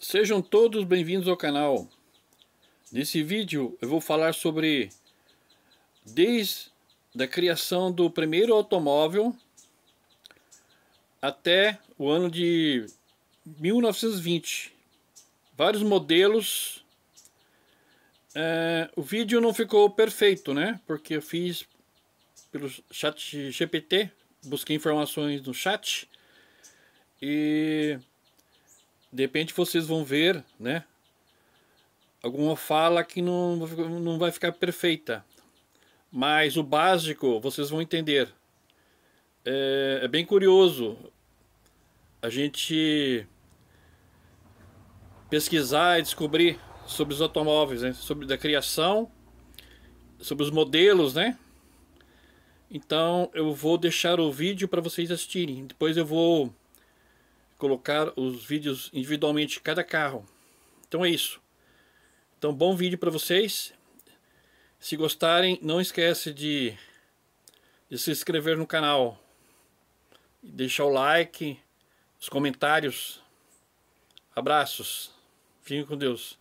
Sejam todos bem-vindos ao canal. Nesse vídeo eu vou falar sobre desde a criação do primeiro automóvel até o ano de 1920. Vários modelos. O vídeo não ficou perfeito, né? Porque eu fiz pelo chat GPT, busquei informações no chat e de repente vocês vão ver, né, alguma fala que não vai ficar perfeita, mas o básico vocês vão entender. É bem curioso a gente pesquisar e descobrir sobre os automóveis, né, sobre a criação, sobre os modelos, né? Então eu vou deixar o vídeo para vocês assistirem. Depois eu vou colocar os vídeos individualmente cada carro. Então é isso. Então bom vídeo para vocês. Se gostarem, não esquece de se inscrever no canal, deixar o like, os comentários. Abraços. Fiquem com Deus.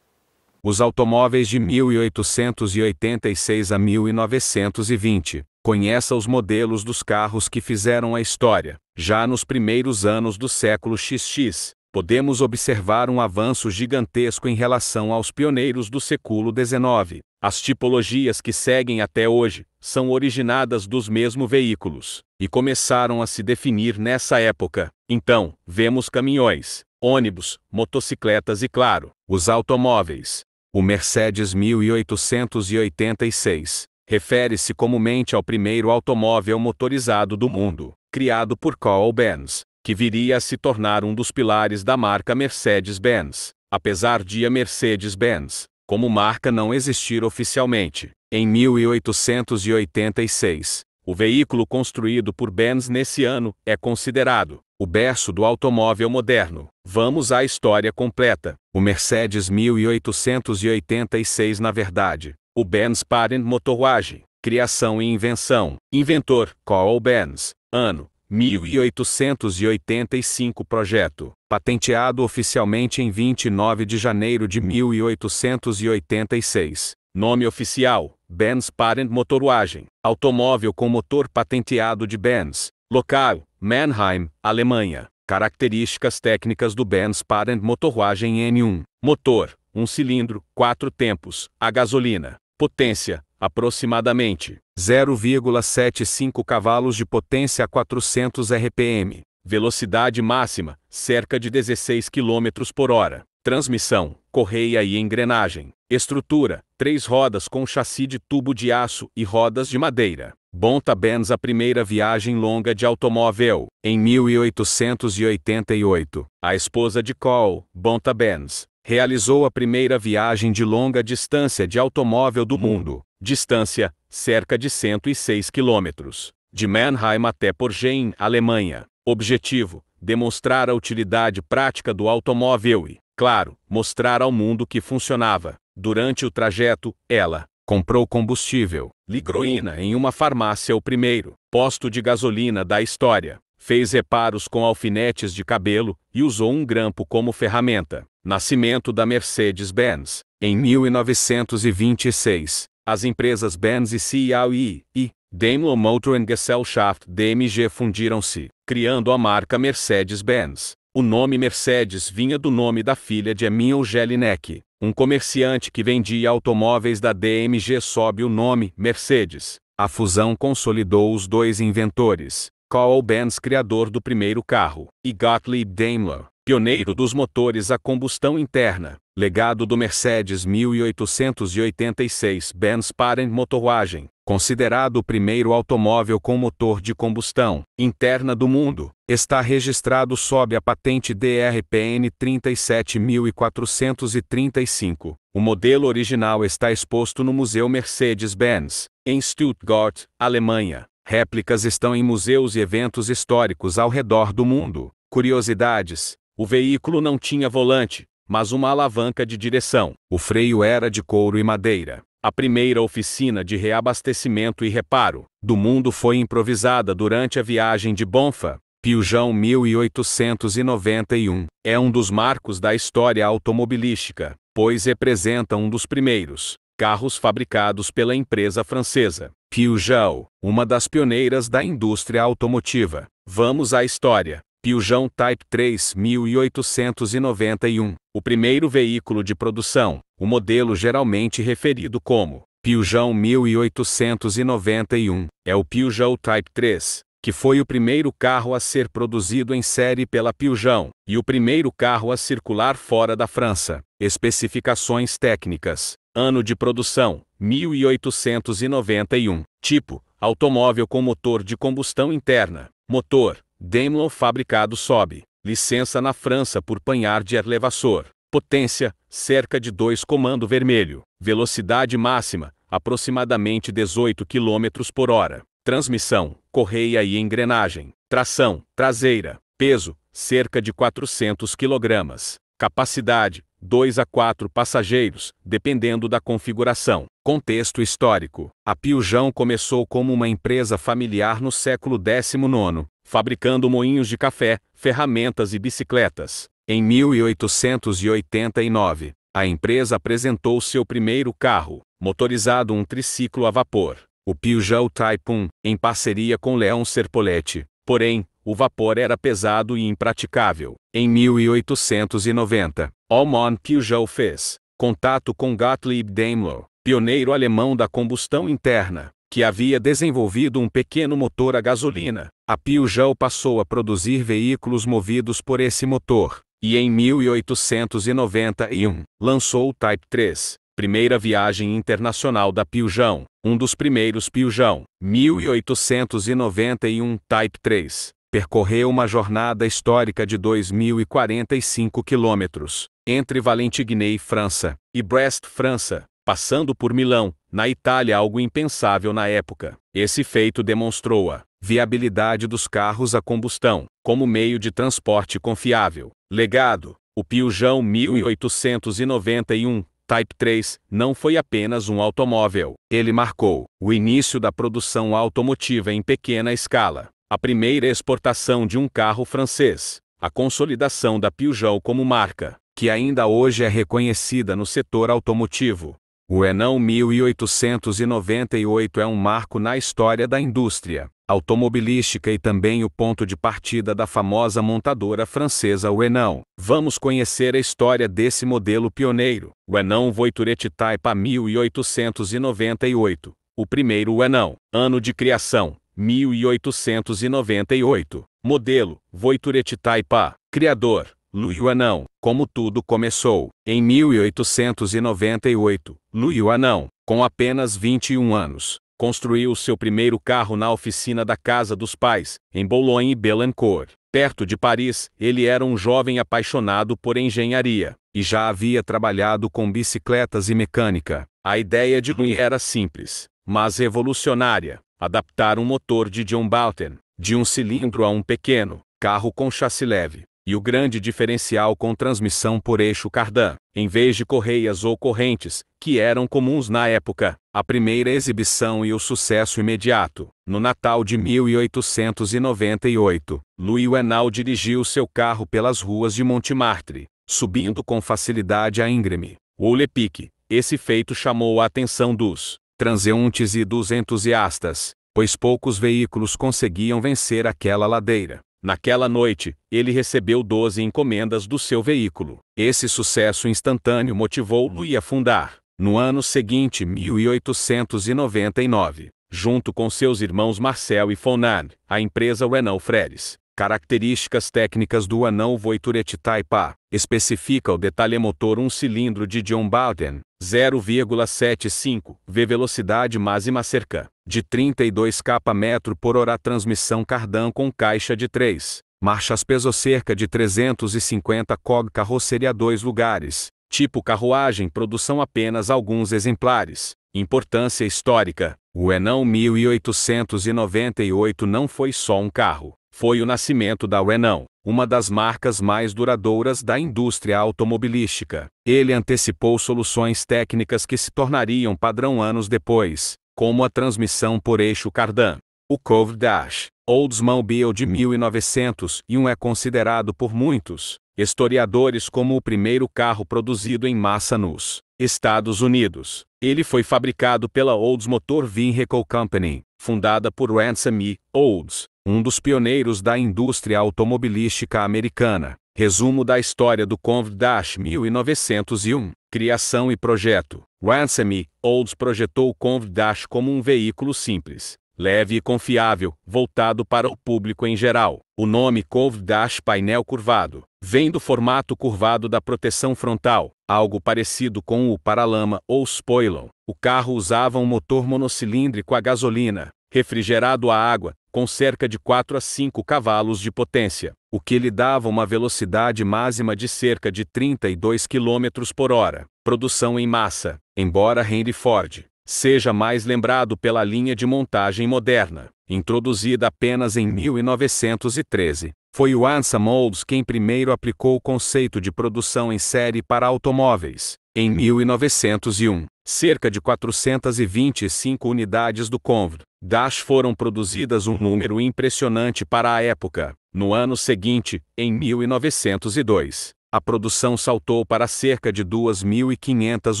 Os automóveis de 1886 a 1920. Conheça os modelos dos carros que fizeram a história. Já nos primeiros anos do século XX, podemos observar um avanço gigantesco em relação aos pioneiros do século XIX. As tipologias que seguem até hoje são originadas dos mesmos veículos e começaram a se definir nessa época. Então, vemos caminhões, ônibus, motocicletas e, claro, os automóveis. O Mercedes 1886 refere-se comumente ao primeiro automóvel motorizado do mundo, criado por Carl Benz, que viria a se tornar um dos pilares da marca Mercedes-Benz, apesar de a Mercedes-Benz, como marca, não existir oficialmente. Em 1886, o veículo construído por Benz nesse ano é considerado o berço do automóvel moderno. Vamos à história completa. O Mercedes 1886, na verdade, o Benz Patent Motorwagen, criação e invenção. Inventor, Carl Benz. Ano, 1885. Projeto, patenteado oficialmente em 29 de janeiro de 1886. Nome oficial, Benz Patent Motorwagen. Automóvel com motor patenteado de Benz. Local, Mannheim, Alemanha. Características técnicas do Benz Patent Motorwagen N1. Motor, 1 cilindro, 4 tempos, a gasolina. Potência, aproximadamente 0,75 cavalos de potência a 400 RPM. Velocidade máxima, cerca de 16 km por hora. Transmissão, correia e engrenagem. Estrutura, 3 rodas com chassi de tubo de aço e rodas de madeira. Bonta Benz. A primeira viagem longa de automóvel. Em 1888, a esposa de Carl, Bonta Benz, realizou a primeira viagem de longa distância de automóvel do mundo. Distância, cerca de 106 quilômetros. De Mannheim até Porgen, Alemanha. Objetivo, demonstrar a utilidade prática do automóvel e, claro, mostrar ao mundo que funcionava. Durante o trajeto, ela comprou combustível, ligroína, em uma farmácia, o primeiro posto de gasolina da história. Fez reparos com alfinetes de cabelo e usou um grampo como ferramenta. Nascimento da Mercedes-Benz. Em 1926, as empresas Benz e CAE e Daimler Motor and Gesellschaft DMG fundiram-se, criando a marca Mercedes-Benz. O nome Mercedes vinha do nome da filha de Emil Jelinek, um comerciante que vendia automóveis da DMG sob o nome Mercedes. A fusão consolidou os dois inventores, Carl Benz, criador do primeiro carro, e Gottlieb Daimler, pioneiro dos motores a combustão interna. Legado do Mercedes 1886. Benz Patent Motorwagen, considerado o primeiro automóvel com motor de combustão interna do mundo, está registrado sob a patente DRPN 37435. O modelo original está exposto no Museu Mercedes-Benz, em Stuttgart, Alemanha. Réplicas estão em museus e eventos históricos ao redor do mundo. Curiosidades: o veículo não tinha volante, mas uma alavanca de direção. O freio era de couro e madeira. A primeira oficina de reabastecimento e reparo do mundo foi improvisada durante a viagem de Bonfa, Peugeot 1891 é um dos marcos da história automobilística, pois representa um dos primeiros carros fabricados pela empresa francesa Peugeot, uma das pioneiras da indústria automotiva. Vamos à história. Peugeot Type 3 1891, o primeiro veículo de produção, o modelo geralmente referido como Peugeot 1891, é o Peugeot Type 3, que foi o primeiro carro a ser produzido em série pela Peugeot, e o primeiro carro a circular fora da França. Especificações técnicas. Ano de produção, 1891. Tipo, automóvel com motor de combustão interna. Motor, Daimler fabricado sob licença na França por Panhard Levasseur. Potência, cerca de 2 comando vermelho. Velocidade máxima, aproximadamente 18 km por hora. Transmissão, correia e engrenagem. Tração, traseira. Peso, cerca de 400 kg. Capacidade, 2 a 4 passageiros, dependendo da configuração. Contexto histórico. A Peugeot começou como uma empresa familiar no século XIX, fabricando moinhos de café, ferramentas e bicicletas. Em 1889, a empresa apresentou seu primeiro carro, motorizado um triciclo a vapor, o Peugeot Type 1, em parceria com Léon Serpollet. Porém, o vapor era pesado e impraticável. Em 1890, Aumont Peugeot fez contato com Gottlieb Daimler, pioneiro alemão da combustão interna, que havia desenvolvido um pequeno motor a gasolina. A Peugeot passou a produzir veículos movidos por esse motor, e em 1891, lançou o Type 3, primeira viagem internacional da Peugeot, um dos primeiros Peugeot. 1891 Type 3. Percorreu uma jornada histórica de 2.045 quilômetros, entre Valentigney, França, e Brest, França, passando por Milão, na Itália, algo impensável na época. Esse feito demonstrou a viabilidade dos carros a combustão, como meio de transporte confiável. Legado: o Peugeot 1891 Type 3 não foi apenas um automóvel. Ele marcou o início da produção automotiva em pequena escala, a primeira exportação de um carro francês, a consolidação da Peugeot como marca, que ainda hoje é reconhecida no setor automotivo. O Renault 1898 é um marco na história da indústria automobilística e também o ponto de partida da famosa montadora francesa Renault. Vamos conhecer a história desse modelo pioneiro. Renault Voiturette Type A 1898. O primeiro Renault. Ano de criação, 1898. Modelo, Voiturette Type A. Criador, Louis Renault. Como tudo começou, em 1898, Louis Renault, com apenas 21 anos, construiu seu primeiro carro na oficina da casa dos pais, em Boulogne-Billancourt, perto de Paris. Ele era um jovem apaixonado por engenharia, e já havia trabalhado com bicicletas e mecânica. A ideia de Louis era simples, mas revolucionária: adaptar um motor de John Boulton, de um cilindro a um pequeno carro com chassi leve, e o grande diferencial com transmissão por eixo cardan, em vez de correias ou correntes, que eram comuns na época. A primeira exibição e o sucesso imediato. No Natal de 1898, Louis Renault dirigiu seu carro pelas ruas de Montmartre, subindo com facilidade a íngreme Oule Pic. Esse feito chamou a atenção dos transeuntes e dos entusiastas, pois poucos veículos conseguiam vencer aquela ladeira. Naquela noite, ele recebeu 12 encomendas do seu veículo. Esse sucesso instantâneo motivou Louis a fundar, no ano seguinte, 1899, junto com seus irmãos Marcel e Fernand, a empresa Renault Freres. Características técnicas do Renault Voiturette Type A. Especifica o detalhe motor um cilindro de John Boulton, 0,75 V velocidade máxima cerca de 32 km por hora. Transmissão cardan com caixa de 3 marchas. Peso cerca de 350 kg. Carroceria 2 lugares. Tipo carruagem. Produção apenas alguns exemplares. Importância histórica: o Renault 1898 não foi só um carro. Foi o nascimento da Renault, uma das marcas mais duradouras da indústria automobilística. Ele antecipou soluções técnicas que se tornariam padrão anos depois, como a transmissão por eixo cardan, o Cover Dash, Oldsmobile de 1901 é considerado por muitos historiadores como o primeiro carro produzido em massa nos Estados Unidos. Ele foi fabricado pela Olds Motor Vehicle Company, fundada por Ransom E. Olds, um dos pioneiros da indústria automobilística americana. Resumo da história do Convair Dash 1901. Criação e projeto. Ransom E. Olds projetou o Convair Dash como um veículo simples, leve e confiável, voltado para o público em geral. O nome Convair Dash painel curvado vem do formato curvado da proteção frontal, algo parecido com o paralama ou spoiler. O carro usava um motor monocilíndrico a gasolina, refrigerado a água, com cerca de 4 a 5 cavalos de potência, o que lhe dava uma velocidade máxima de cerca de 32 km por hora. Produção em massa. Embora Henry Ford seja mais lembrado pela linha de montagem moderna, introduzida apenas em 1913, foi o Ransom Olds quem primeiro aplicou o conceito de produção em série para automóveis. Em 1901, cerca de 425 unidades do Convair Dash foram produzidas, um número impressionante para a época. No ano seguinte, em 1902, a produção saltou para cerca de 2.500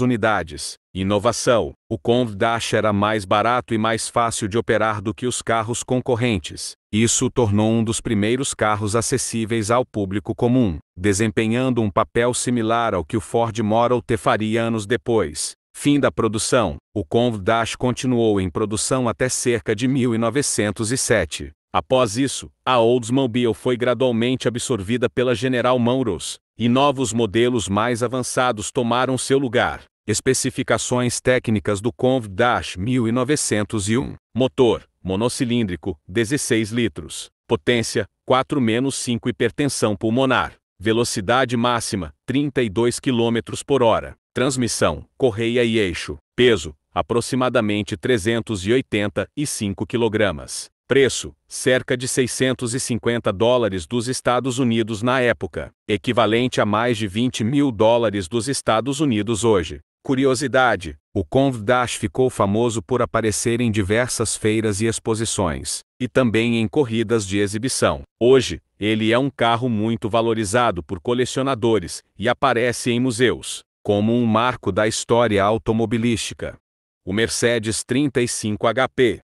unidades. Inovação: o Convair Dash era mais barato e mais fácil de operar do que os carros concorrentes. Isso o tornou um dos primeiros carros acessíveis ao público comum, desempenhando um papel similar ao que o Ford Model T faria anos depois. Fim da produção. O Convair Dash continuou em produção até cerca de 1907. Após isso, a Oldsmobile foi gradualmente absorvida pela General Motors, e novos modelos mais avançados tomaram seu lugar. Especificações técnicas do Convair Dash 1901. Motor monocilíndrico, 16 litros. Potência, 4-5. Hipertensão pulmonar. Velocidade máxima, 32 km por hora. Transmissão, correia e eixo. Peso, aproximadamente 385 kg. Preço, cerca de $650 dos Estados Unidos na época, equivalente a mais de $20 mil dos Estados Unidos hoje. Curiosidade: o Convair Dash ficou famoso por aparecer em diversas feiras e exposições, e também em corridas de exibição. Hoje, ele é um carro muito valorizado por colecionadores e aparece em museus, como um marco da história automobilística. O Mercedes 35 HP,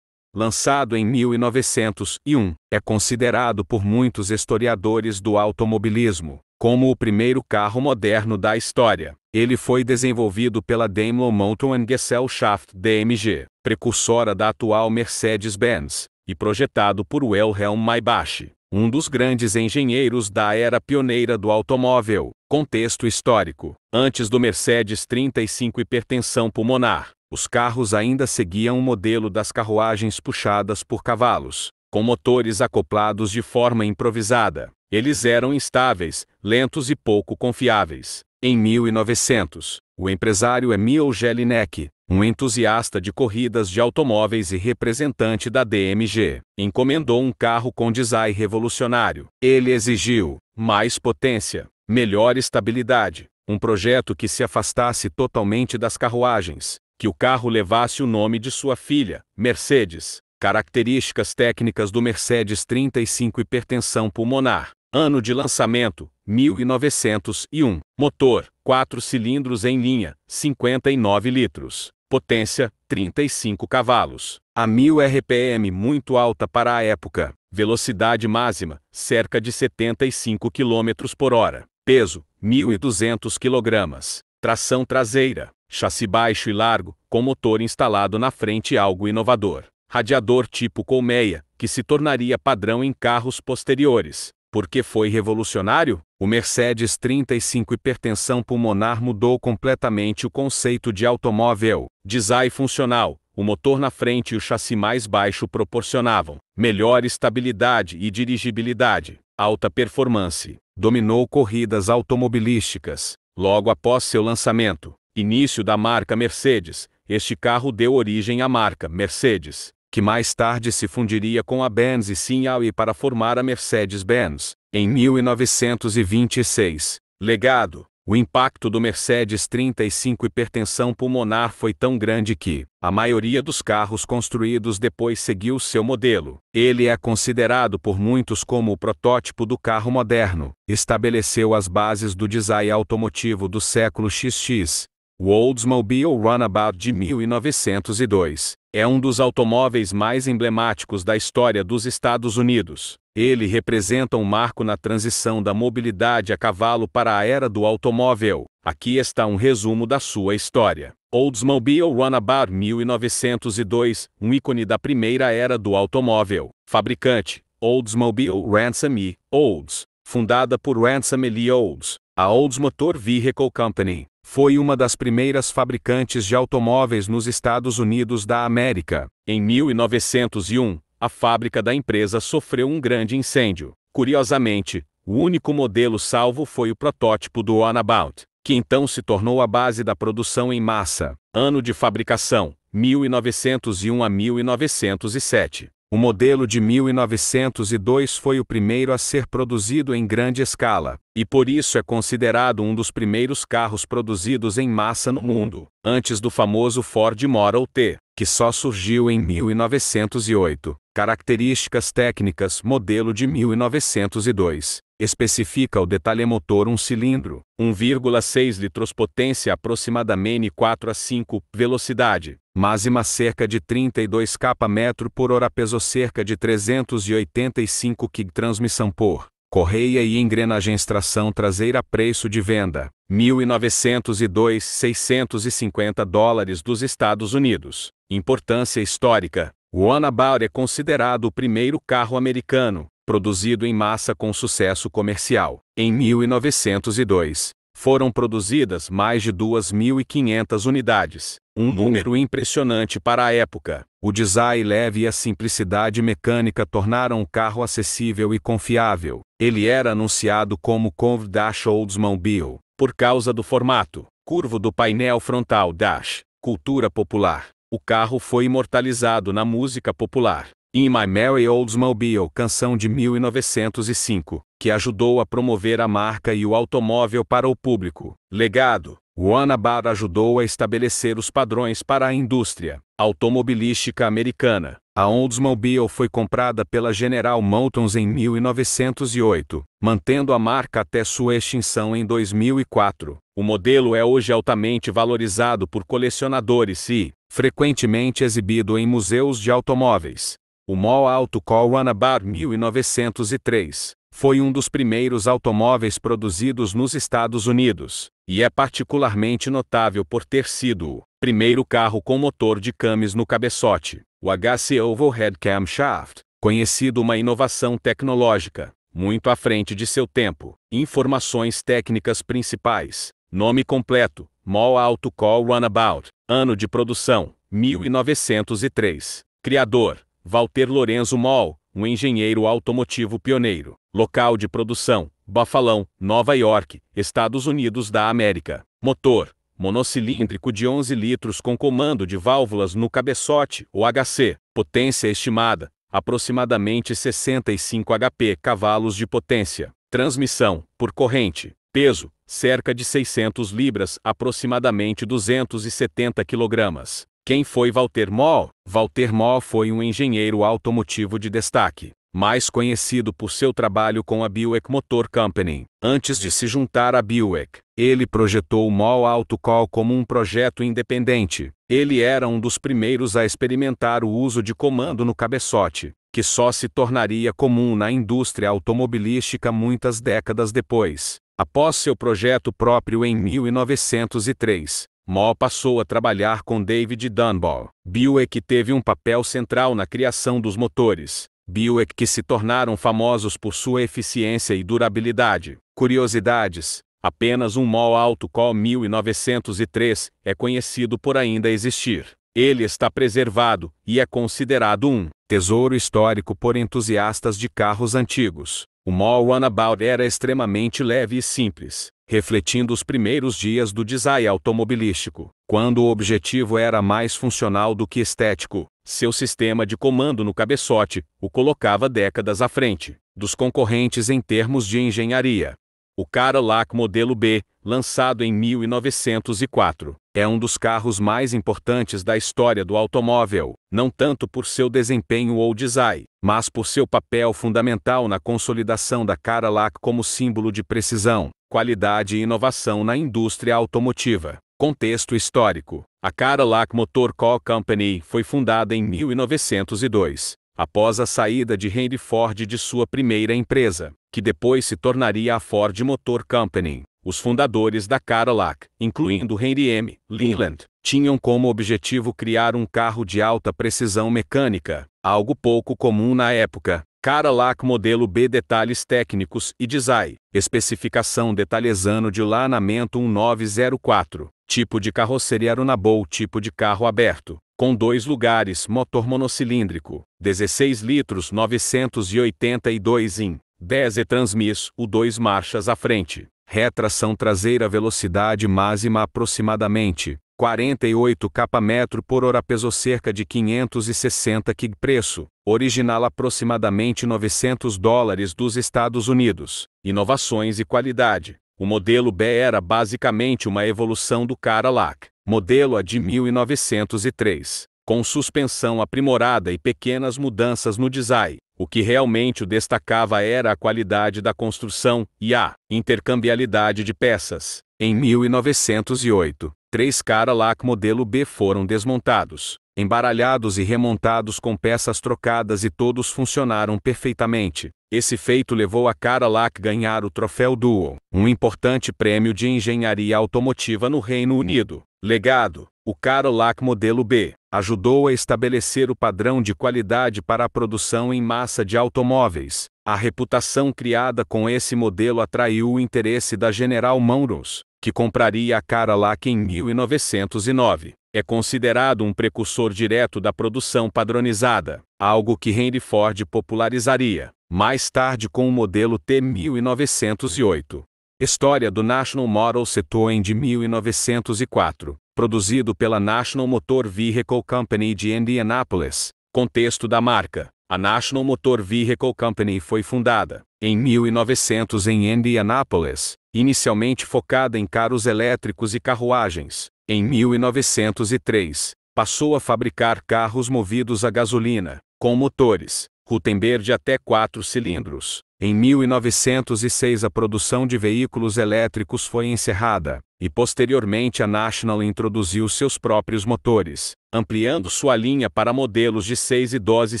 lançado em 1901, é considerado por muitos historiadores do automobilismo como o primeiro carro moderno da história. Ele foi desenvolvido pela Daimler Motor Gesellschaft DMG, precursora da atual Mercedes-Benz, e projetado por Wilhelm Maybach, um dos grandes engenheiros da era pioneira do automóvel. Contexto histórico: antes do Mercedes 35 hipertensão pulmonar, os carros ainda seguiam o modelo das carruagens puxadas por cavalos, com motores acoplados de forma improvisada. Eles eram instáveis, lentos e pouco confiáveis. Em 1900, o empresário Emil Jelinek, um entusiasta de corridas de automóveis e representante da DMG, encomendou um carro com design revolucionário. Ele exigiu mais potência, melhor estabilidade, um projeto que se afastasse totalmente das carruagens, que o carro levasse o nome de sua filha, Mercedes. Características técnicas do Mercedes 35 hipertensão pulmonar. Ano de lançamento, 1901. Motor, 4 cilindros em linha, 59 litros. Potência, 35 cavalos. A 1000 RPM, muito alta para a época. Velocidade máxima, cerca de 75 km por hora. Peso, 1.200 kg. Tração traseira. Chassi baixo e largo, com motor instalado na frente, algo inovador. Radiador tipo colmeia, que se tornaria padrão em carros posteriores. Por que foi revolucionário? O Mercedes 35 hipertensão pulmonar mudou completamente o conceito de automóvel. Design funcional: o motor na frente e o chassi mais baixo proporcionavam melhor estabilidade e dirigibilidade. Alta performance. Dominou corridas automobilísticas. Logo após seu lançamento, início da marca Mercedes, este carro deu origem à marca Mercedes, que mais tarde se fundiria com a Benz e Audi para formar a Mercedes-Benz. Em 1926, legado: O impacto do Mercedes 35 hipertensão pulmonar foi tão grande que a maioria dos carros construídos depois seguiu seu modelo. Ele é considerado por muitos como o protótipo do carro moderno. Estabeleceu as bases do design automotivo do século XX. O Oldsmobile Runabout de 1902 é um dos automóveis mais emblemáticos da história dos Estados Unidos. Ele representa um marco na transição da mobilidade a cavalo para a era do automóvel. Aqui está um resumo da sua história. Oldsmobile Runabout 1902, um ícone da primeira era do automóvel. Fabricante: Oldsmobile Ransom E. Olds. Fundada por Ransom Lee Olds, a Olds Motor Vehicle Company foi uma das primeiras fabricantes de automóveis nos Estados Unidos da América. Em 1901, a fábrica da empresa sofreu um grande incêndio. Curiosamente, o único modelo salvo foi o protótipo do Runabout, que então se tornou a base da produção em massa. Ano de fabricação: 1901 a 1907. O modelo de 1902 foi o primeiro a ser produzido em grande escala, e por isso é considerado um dos primeiros carros produzidos em massa no mundo, antes do famoso Ford Model T, que só surgiu em 1908. Características técnicas: modelo de 1902. Especifica o detalhe motor 1 cilindro, 1,6 litros, potência aproximadamente 4 a 5, velocidade máxima cerca de 32 km/h, peso cerca de 385 kg, transmissão por correia e engrenagens, tração traseira. Preço de venda: 1902, $650 dos Estados Unidos. Importância histórica: o Runabout é considerado o primeiro carro americano produzido em massa com sucesso comercial. Em 1902, foram produzidas mais de 2.500 unidades, um número impressionante para a época. O design leve e a simplicidade mecânica tornaram o carro acessível e confiável. Ele era anunciado como Curved Dash Oldsmobile, por causa do formato curvo do painel frontal dash. Cultura popular: o carro foi imortalizado na música popular In My Merry Oldsmobile, canção de 1905, que ajudou a promover a marca e o automóvel para o público. Legado: o Runabout ajudou a estabelecer os padrões para a indústria automobilística americana. A Oldsmobile foi comprada pela General Motors em 1908, mantendo a marca até sua extinção em 2004. O modelo é hoje altamente valorizado por colecionadores e frequentemente exibido em museus de automóveis. O Mall Auto Call Runabout 1903 foi um dos primeiros automóveis produzidos nos Estados Unidos, e é particularmente notável por ter sido o primeiro carro com motor de camis no cabeçote, o HC Overhead Camshaft, conhecido uma inovação tecnológica muito à frente de seu tempo. Informações técnicas principais: nome completo: Mall Auto Call Runabout. Ano de produção: 1903. Criador: Walter Lorenzo Mall, um engenheiro automotivo pioneiro. Local de produção: Buffalo, Nova York, Estados Unidos da América. Motor: monocilíndrico de 11 litros com comando de válvulas no cabeçote, ou HC. Potência estimada: aproximadamente 65 HP, cavalos de potência. Transmissão por corrente. Peso: cerca de 600 libras, aproximadamente 270 kg. Quem foi Walter Mall? Walter Mall foi um engenheiro automotivo de destaque, mais conhecido por seu trabalho com a Buick Motor Company. Antes de se juntar à Buick, ele projetou o Mall Auto Call como um projeto independente. Ele era um dos primeiros a experimentar o uso de comando no cabeçote, que só se tornaria comum na indústria automobilística muitas décadas depois. Após seu projeto próprio em 1903, Mall passou a trabalhar com David Dunbar. Buick teve um papel central na criação dos motores Buick, que se tornaram famosos por sua eficiência e durabilidade. Curiosidades: apenas um Mall Auto Call 1903 é conhecido por ainda existir. Ele está preservado e é considerado um tesouro histórico por entusiastas de carros antigos. O Mall Runabout era extremamente leve e simples, refletindo os primeiros dias do design automobilístico, quando o objetivo era mais funcional do que estético. Seu sistema de comando no cabeçote o colocava décadas à frente dos concorrentes em termos de engenharia. O Cadillac modelo B, lançado em 1904, é um dos carros mais importantes da história do automóvel, não tanto por seu desempenho ou design, mas por seu papel fundamental na consolidação da Cadillac como símbolo de precisão, qualidade e inovação na indústria automotiva. Contexto histórico: a Cadillac Motor Company foi fundada em 1902, após a saída de Henry Ford de sua primeira empresa, que depois se tornaria a Ford Motor Company. Os fundadores da Cadillac, incluindo Henry M. Leland, tinham como objetivo criar um carro de alta precisão mecânica, algo pouco comum na época. Cadillac modelo B. Detalhes técnicos e design. Especificação detalhesano de lançamento 1904. Tipo de carroceria Runabou. Tipo de carro aberto, com 2 lugares. Motor monocilíndrico, 16 litros 982 in. 10 e-transmiss, 2 marchas à frente. Retração traseira. Velocidade máxima aproximadamente 48 km/h. Peso cerca de 560 kg. Preço original aproximadamente $900 dos Estados Unidos. Inovações e qualidade. O modelo B era basicamente uma evolução do Cadillac modelo A de 1903, com suspensão aprimorada e pequenas mudanças no design. O que realmente o destacava era a qualidade da construção e a intercambiabilidade de peças. Em 1908, 3 Cadillac modelo B foram desmontados, embaralhados e remontados com peças trocadas e todos funcionaram perfeitamente. Esse feito levou a Cadillac a ganhar o troféu Duo, um importante prêmio de engenharia automotiva no Reino Unido. Legado: o Cadillac modelo B ajudou a estabelecer o padrão de qualidade para a produção em massa de automóveis. A reputação criada com esse modelo atraiu o interesse da General Motors, que compraria a Cadillac em 1909. É considerado um precursor direto da produção padronizada, algo que Henry Ford popularizaria mais tarde com o modelo T 1908. História do National Motor Citroën de 1904, produzido pela National Motor Vehicle Company de Indianapolis. Contexto da marca: a National Motor Vehicle Company foi fundada em 1900 em Indianapolis, inicialmente focada em carros elétricos e carruagens. Em 1903, passou a fabricar carros movidos a gasolina, com motores Gutenberg de até 4 cilindros. Em 1906 a produção de veículos elétricos foi encerrada, e posteriormente a National introduziu seus próprios motores, ampliando sua linha para modelos de 6 e 12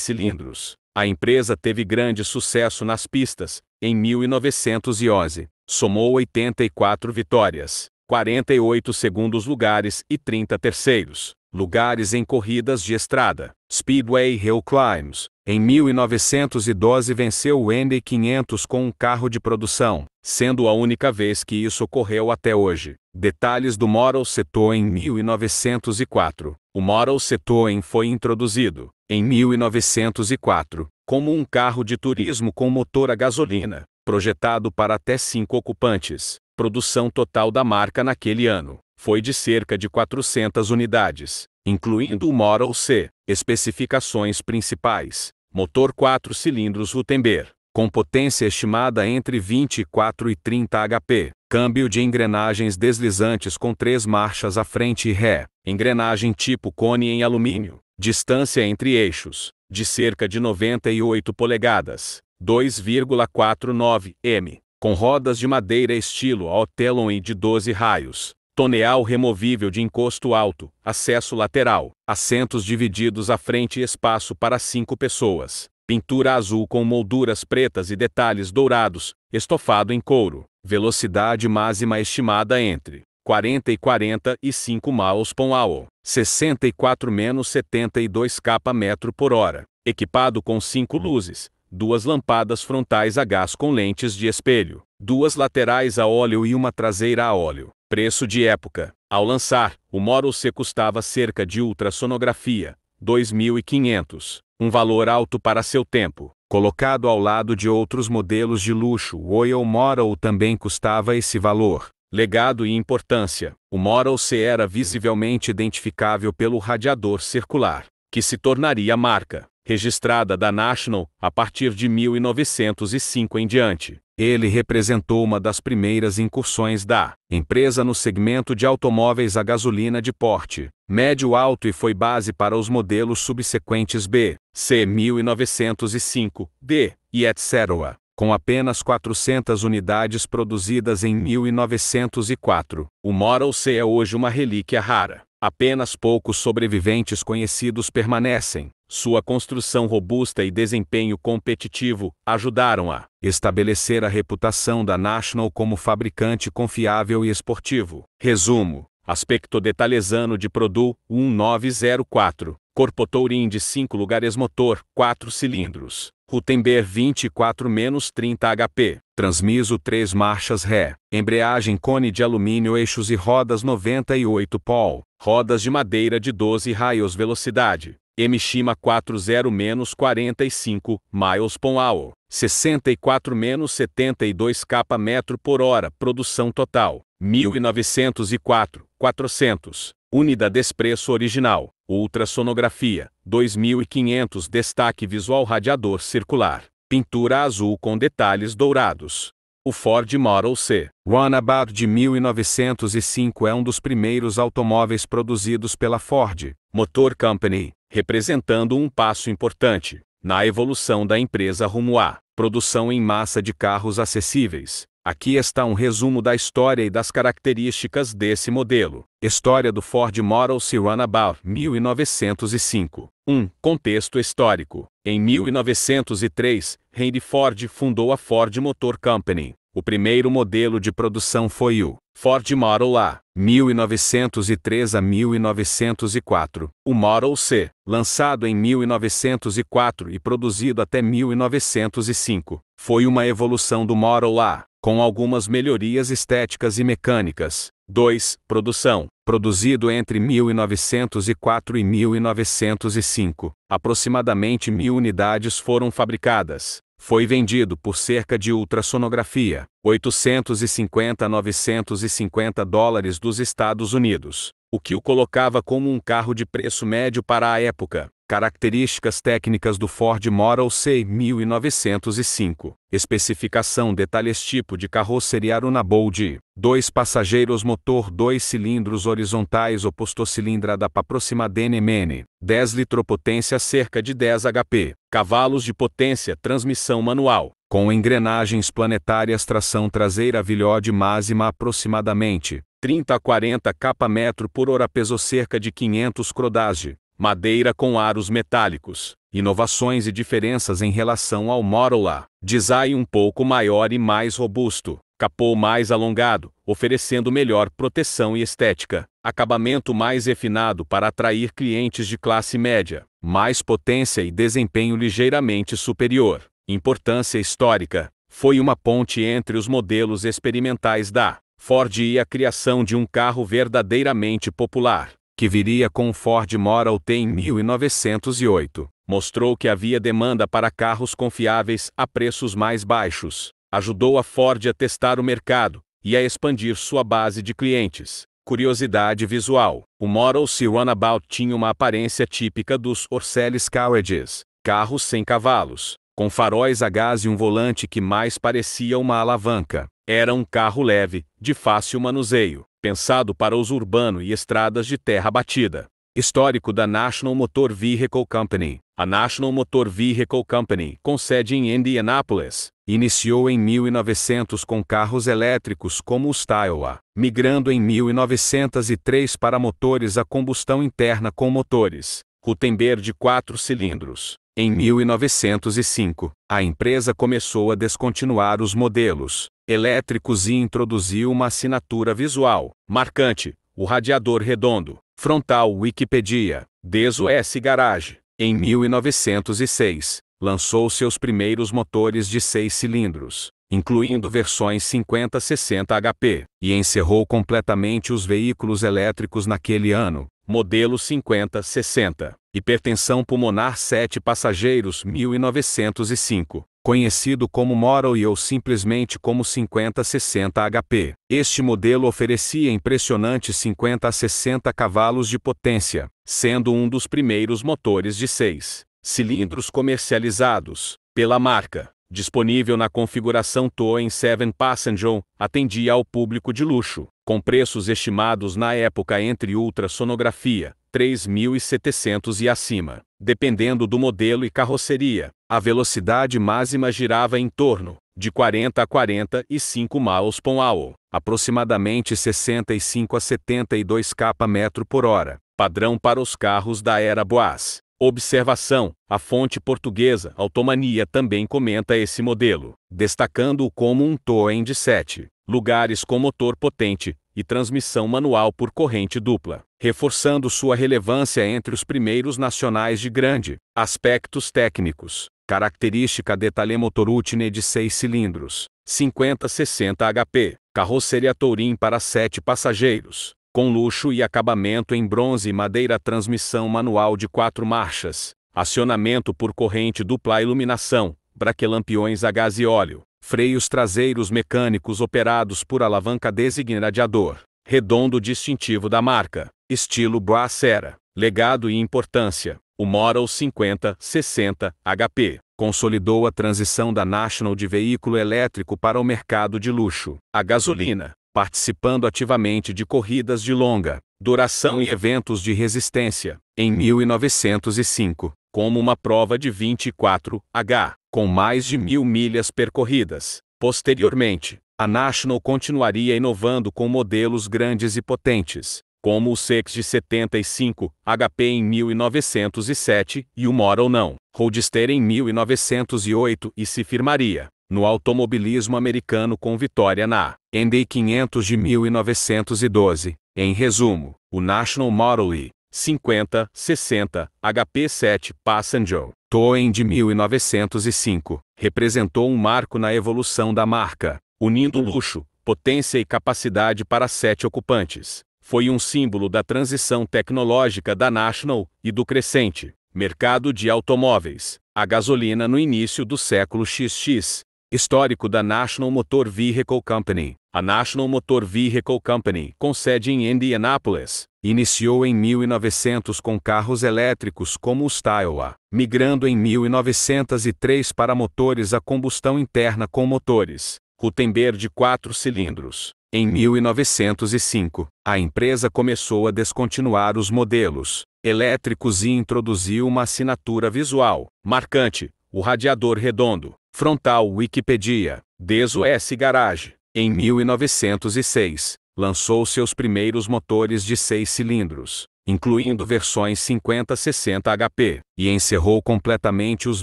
cilindros. A empresa teve grande sucesso nas pistas. Em 1911, somou 84 vitórias, 48 segundos lugares e 30 terceiros lugares em corridas de estrada, Speedway Hill Climbs. Em 1912 venceu o Indy 500 com um carro de produção, sendo a única vez que isso ocorreu até hoje. Detalhes do Model Citroën em 1904. O Model Citroën foi introduzido, em 1904, como um carro de turismo com motor a gasolina, projetado para até 5 ocupantes. Produção total da marca naquele ano foi de cerca de 400 unidades, incluindo o Model C. Especificações principais: motor 4 cilindros Gutenberg, com potência estimada entre 24 e 30 HP, câmbio de engrenagens deslizantes com 3 marchas à frente e ré, engrenagem tipo cone em alumínio, distância entre eixos, de cerca de 98 polegadas, 2,49 m, com rodas de madeira estilo Autelon e de 12 raios. Tonel removível de encosto alto, acesso lateral, assentos divididos à frente e espaço para 5 pessoas. Pintura azul com molduras pretas e detalhes dourados, estofado em couro. Velocidade máxima estimada entre 40 e 45 miles/h, 64-72 km/h. Equipado com 5 luzes, 2 lâmpadas frontais a gás com lentes de espelho, 2 laterais a óleo e uma traseira a óleo. Preço de época: ao lançar, o Model C custava cerca de ultrassonografia, $2.500, um valor alto para seu tempo. Colocado ao lado de outros modelos de luxo, o Royal Model também custava esse valor. Legado e importância: o Model C era visivelmente identificável pelo radiador circular, que se tornaria marca registrada da National a partir de 1905 em diante. Ele representou uma das primeiras incursões da empresa no segmento de automóveis a gasolina de porte médio-alto e foi base para os modelos subsequentes B, C 1905, D, e etc., com apenas 400 unidades produzidas em 1904. O Model C é hoje uma relíquia rara. Apenas poucos sobreviventes conhecidos permanecem. Sua construção robusta e desempenho competitivo ajudaram a estabelecer a reputação da National como fabricante confiável e esportivo. Resumo: aspecto detalhesano de Produto 1904, corpo Touring de 5 lugares, motor 4 cilindros, Rutenberg 24-30 HP, transmisso 3 marchas ré, embreagem cone de alumínio, eixos e rodas 98 pol, rodas de madeira de 12 raios, velocidade Mshima 40-45 miles per hour, 64-72 km/h, produção total 1904, 400. Unidades, preço original, ultrassonografia, 2.500, destaque visual, radiador circular, pintura azul com detalhes dourados. O Ford Model C Runabout de 1905 é um dos primeiros automóveis produzidos pela Ford Motor Company, representando um passo importante na evolução da empresa rumo à produção em massa de carros acessíveis. Aqui está um resumo da história e das características desse modelo. História do Ford Model C Runabout 1905. 1. Contexto histórico. Em 1903, Henry Ford fundou a Ford Motor Company. O primeiro modelo de produção foi o Ford Model A, 1903 a 1904. O Model C, lançado em 1904 e produzido até 1905, foi uma evolução do Model A, com algumas melhorias estéticas e mecânicas. 2. Produção. Produzido entre 1904 e 1905, aproximadamente 1.000 unidades foram fabricadas. Foi vendido por cerca de ultrassonografia, 850 a 950 dólares dos Estados Unidos, o que o colocava como um carro de preço médio para a época. Características técnicas do Ford Model C 1905. Especificação: detalhes, tipo de carroceria Runabout, 2 passageiros, motor 2 cilindros horizontais, oposto cilindrada para aproximadamente 10 litro, potência cerca de 10 HP, cavalos de potência, transmissão manual, com engrenagens planetárias, tração traseira Vilhode máxima aproximadamente 30 a 40 km/h, peso cerca de 500 kg. Madeira com aros metálicos. Inovações e diferenças em relação ao Model A. Design um pouco maior e mais robusto. Capô mais alongado, oferecendo melhor proteção e estética. Acabamento mais refinado para atrair clientes de classe média. Mais potência e desempenho ligeiramente superior. Importância histórica. Foi uma ponte entre os modelos experimentais da Ford e a criação de um carro verdadeiramente popular, que viria com o Ford Model T em 1908. Mostrou que havia demanda para carros confiáveis a preços mais baixos. Ajudou a Ford a testar o mercado e a expandir sua base de clientes. Curiosidade visual: o Model C Runabout tinha uma aparência típica dos Orselis Carriages, carros sem cavalos, com faróis a gás e um volante que mais parecia uma alavanca. Era um carro leve, de fácil manuseio, pensado para uso urbano e estradas de terra batida. Histórico da National Motor Vehicle Company. A National Motor Vehicle Company, com sede em Indianápolis, iniciou em 1900 com carros elétricos como o Style A, migrando em 1903 para motores a combustão interna com motores Rutenberg de 4 cilindros. Em 1905, a empresa começou a descontinuar os modelos elétricos e introduziu uma assinatura visual marcante: o radiador redondo, frontal. Wikipedia. DESO-S Garage. Em 1906, lançou seus primeiros motores de 6 cilindros, incluindo versões 50-60 HP, e encerrou completamente os veículos elétricos naquele ano. Modelo 50-60. Hipertensão pulmonar 7 passageiros 1905. Conhecido como Model E ou simplesmente como 50-60 HP. Este modelo oferecia impressionantes 50 a 60 cavalos de potência, sendo um dos primeiros motores de 6 cilindros comercializados pela marca. disponível na configuração Touring 7 Passenger, atendia ao público de luxo, com preços estimados na época entre ultrassonografia, 3.700 e acima. Dependendo do modelo e carroceria, a velocidade máxima girava em torno de 40 a 45 mph, aproximadamente 65 a 72 km/h, padrão para os carros da era Boas. Observação: a fonte portuguesa Automania também comenta esse modelo, destacando-o como um Touring de 7 lugares com motor potente e transmissão manual por corrente dupla, reforçando sua relevância entre os primeiros nacionais de grande. Aspectos técnicos: característica detalhe motor Utine de 6 cilindros, 50-60 HP, carroceria Touring para 7 passageiros, com luxo e acabamento em bronze e madeira, transmissão manual de 4 marchas, acionamento por corrente dupla, iluminação, braquelampiões a gás e óleo, freios traseiros mecânicos operados por alavanca radiador, redondo distintivo da marca, estilo Boas Era, legado e importância. O Model 50-60 HP consolidou a transição da National de veículo elétrico para o mercado de luxo a gasolina, participando ativamente de corridas de longa duração e eventos de resistência. Em 1905, como uma prova de 24H, com mais de 1.000 milhas percorridas. Posteriormente, a National continuaria inovando com modelos grandes e potentes, como o CX de 75 HP em 1907 e o Model não Roadster em 1908, e se firmaria no automobilismo americano com vitória na Indy 500 de 1912. Em resumo, o National Model E 50-60 HP 7 Passenger Touring de 1905 representou um marco na evolução da marca, unindo luxo, potência e capacidade para 7 ocupantes. Foi um símbolo da transição tecnológica da National e do crescente mercado de automóveis a gasolina no início do século XX. Histórico da National Motor Vehicle Company. A National Motor Vehicle Company, com sede em Indianápolis, iniciou em 1900 com carros elétricos como o Style, migrando em 1903 para motores a combustão interna com motores Gutenberg de 4 cilindros. Em 1905, a empresa começou a descontinuar os modelos elétricos e introduziu uma assinatura visual marcante, o radiador redondo frontal Wikipedia, DES Garage. Em 1906, lançou seus primeiros motores de 6 cilindros, incluindo versões 50-60 HP, e encerrou completamente os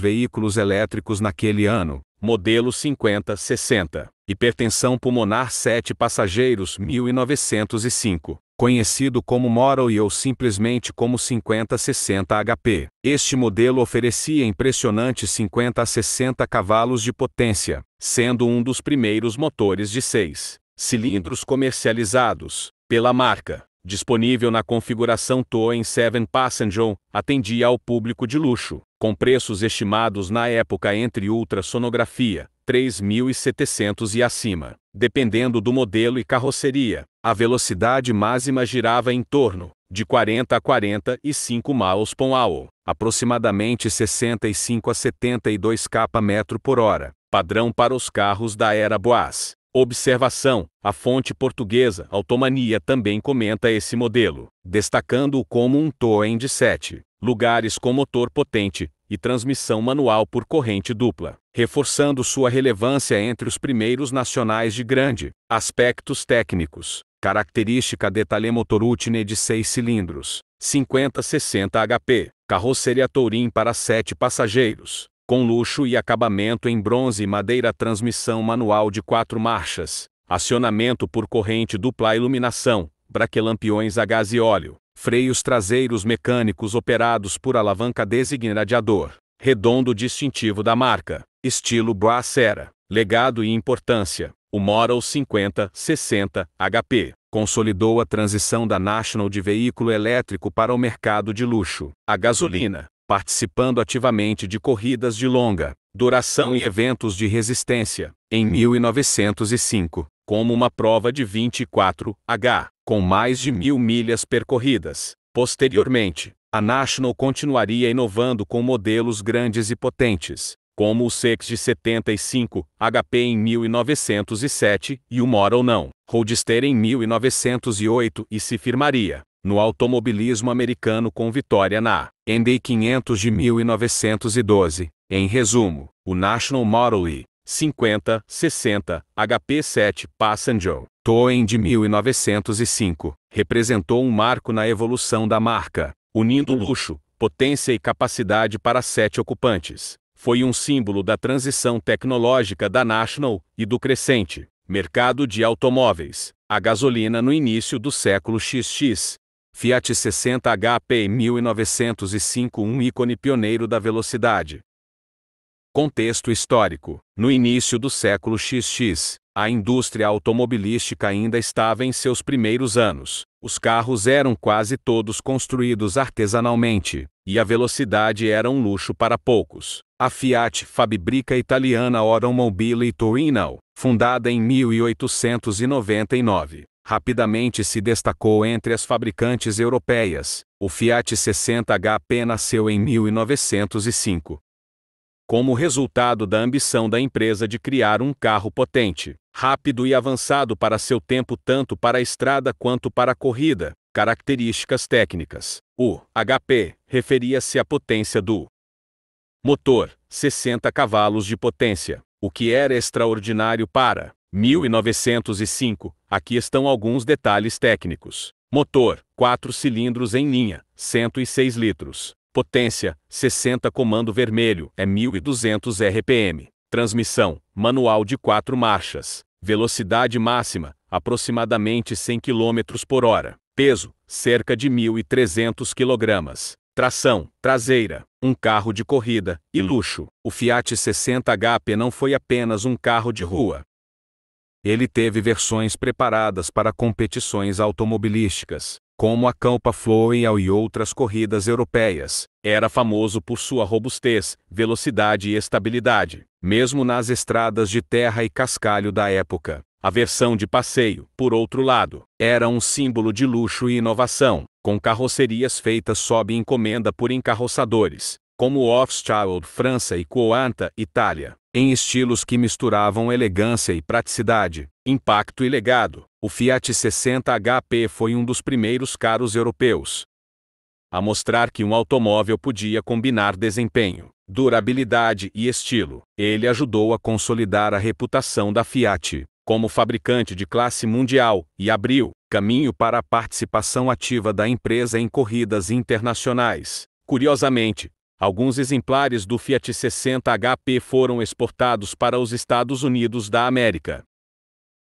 veículos elétricos naquele ano, modelo 50-60, hipertensão pulmonar 7 passageiros 1905. Conhecido como Model E ou simplesmente como 50-60 HP. Este modelo oferecia impressionantes 50 a 60 cavalos de potência, sendo um dos primeiros motores de 6 cilindros comercializados pela marca. Disponível na configuração Touring 7 Passenger, atendia ao público de luxo, com preços estimados na época entre ultrassonografia, 3.700 e acima. Dependendo do modelo e carroceria, a velocidade máxima girava em torno de 40 a 45 mph, aproximadamente 65 a 72 km/h, padrão para os carros da era Boas. Observação: a fonte portuguesa Automania também comenta esse modelo, destacando-o como um Touring de 7 lugares com motor potente e transmissão manual por corrente dupla, reforçando sua relevância entre os primeiros nacionais de grande. Aspectos técnicos: característica detalhe motor Utine de 6 cilindros, 50-60 HP, carroceria Touring para 7 passageiros, com luxo e acabamento em bronze e madeira, transmissão manual de 4 marchas, acionamento por corrente dupla, iluminação, braquelampiões a gás e óleo, freios traseiros mecânicos operados por alavanca radiador, redondo distintivo da marca, estilo Boas Era, legado e importância. O Model 50-60 HP consolidou a transição da National de veículo elétrico para o mercado de luxo a gasolina, participando ativamente de corridas de longa duração e eventos de resistência. Em 1905, como uma prova de 24H, com mais de 1.000 milhas percorridas. Posteriormente, a National continuaria inovando com modelos grandes e potentes, como o Sex de 75, HP em 1907 e o Model não, Roadster em 1908 e se firmaria no automobilismo americano com vitória na Indy 500 de 1912. Em resumo, o National Model E 50, 60, HP7 Passenger Touring de 1905 representou um marco na evolução da marca, unindo luxo, potência e capacidade para 7 ocupantes. Foi um símbolo da transição tecnológica da National e do crescente mercado de automóveis a gasolina no início do século XX. Fiat 60 HP em 1905, um ícone pioneiro da velocidade. Contexto histórico: no início do século XX, a indústria automobilística ainda estava em seus primeiros anos. Os carros eram quase todos construídos artesanalmente, e a velocidade era um luxo para poucos. A Fiat, fábrica italiana Automobili Torino, fundada em 1899, rapidamente se destacou entre as fabricantes europeias. O Fiat 60 HP nasceu em 1905. Como resultado da ambição da empresa de criar um carro potente, rápido e avançado para seu tempo tanto para a estrada quanto para a corrida. Características técnicas: o HP referia-se à potência do motor, 60 cavalos de potência, o que era extraordinário para 1905. Aqui estão alguns detalhes técnicos. Motor, 4 cilindros em linha, 106 litros. Potência, 60. Comando vermelho, é 1200 RPM. Transmissão, manual de 4 marchas. Velocidade máxima, aproximadamente 100 km por hora. Peso, cerca de 1.300 kg. Tração traseira, um carro de corrida e luxo. O Fiat 60 HP não foi apenas um carro de rua. Ele teve versões preparadas para competições automobilísticas, como a Copa Floreal e outras corridas europeias. Era famoso por sua robustez, velocidade e estabilidade, mesmo nas estradas de terra e cascalho da época. A versão de passeio, por outro lado, era um símbolo de luxo e inovação, com carrocerias feitas sob encomenda por encarroçadores, como Rothschild França e Coanta Itália, em estilos que misturavam elegância e praticidade. Impacto e legado: o Fiat 60 HP foi um dos primeiros carros europeus a mostrar que um automóvel podia combinar desempenho, durabilidade e estilo. Ele ajudou a consolidar a reputação da Fiat como fabricante de classe mundial e abriu caminho para a participação ativa da empresa em corridas internacionais. Curiosamente, alguns exemplares do Fiat 60 HP foram exportados para os Estados Unidos da América,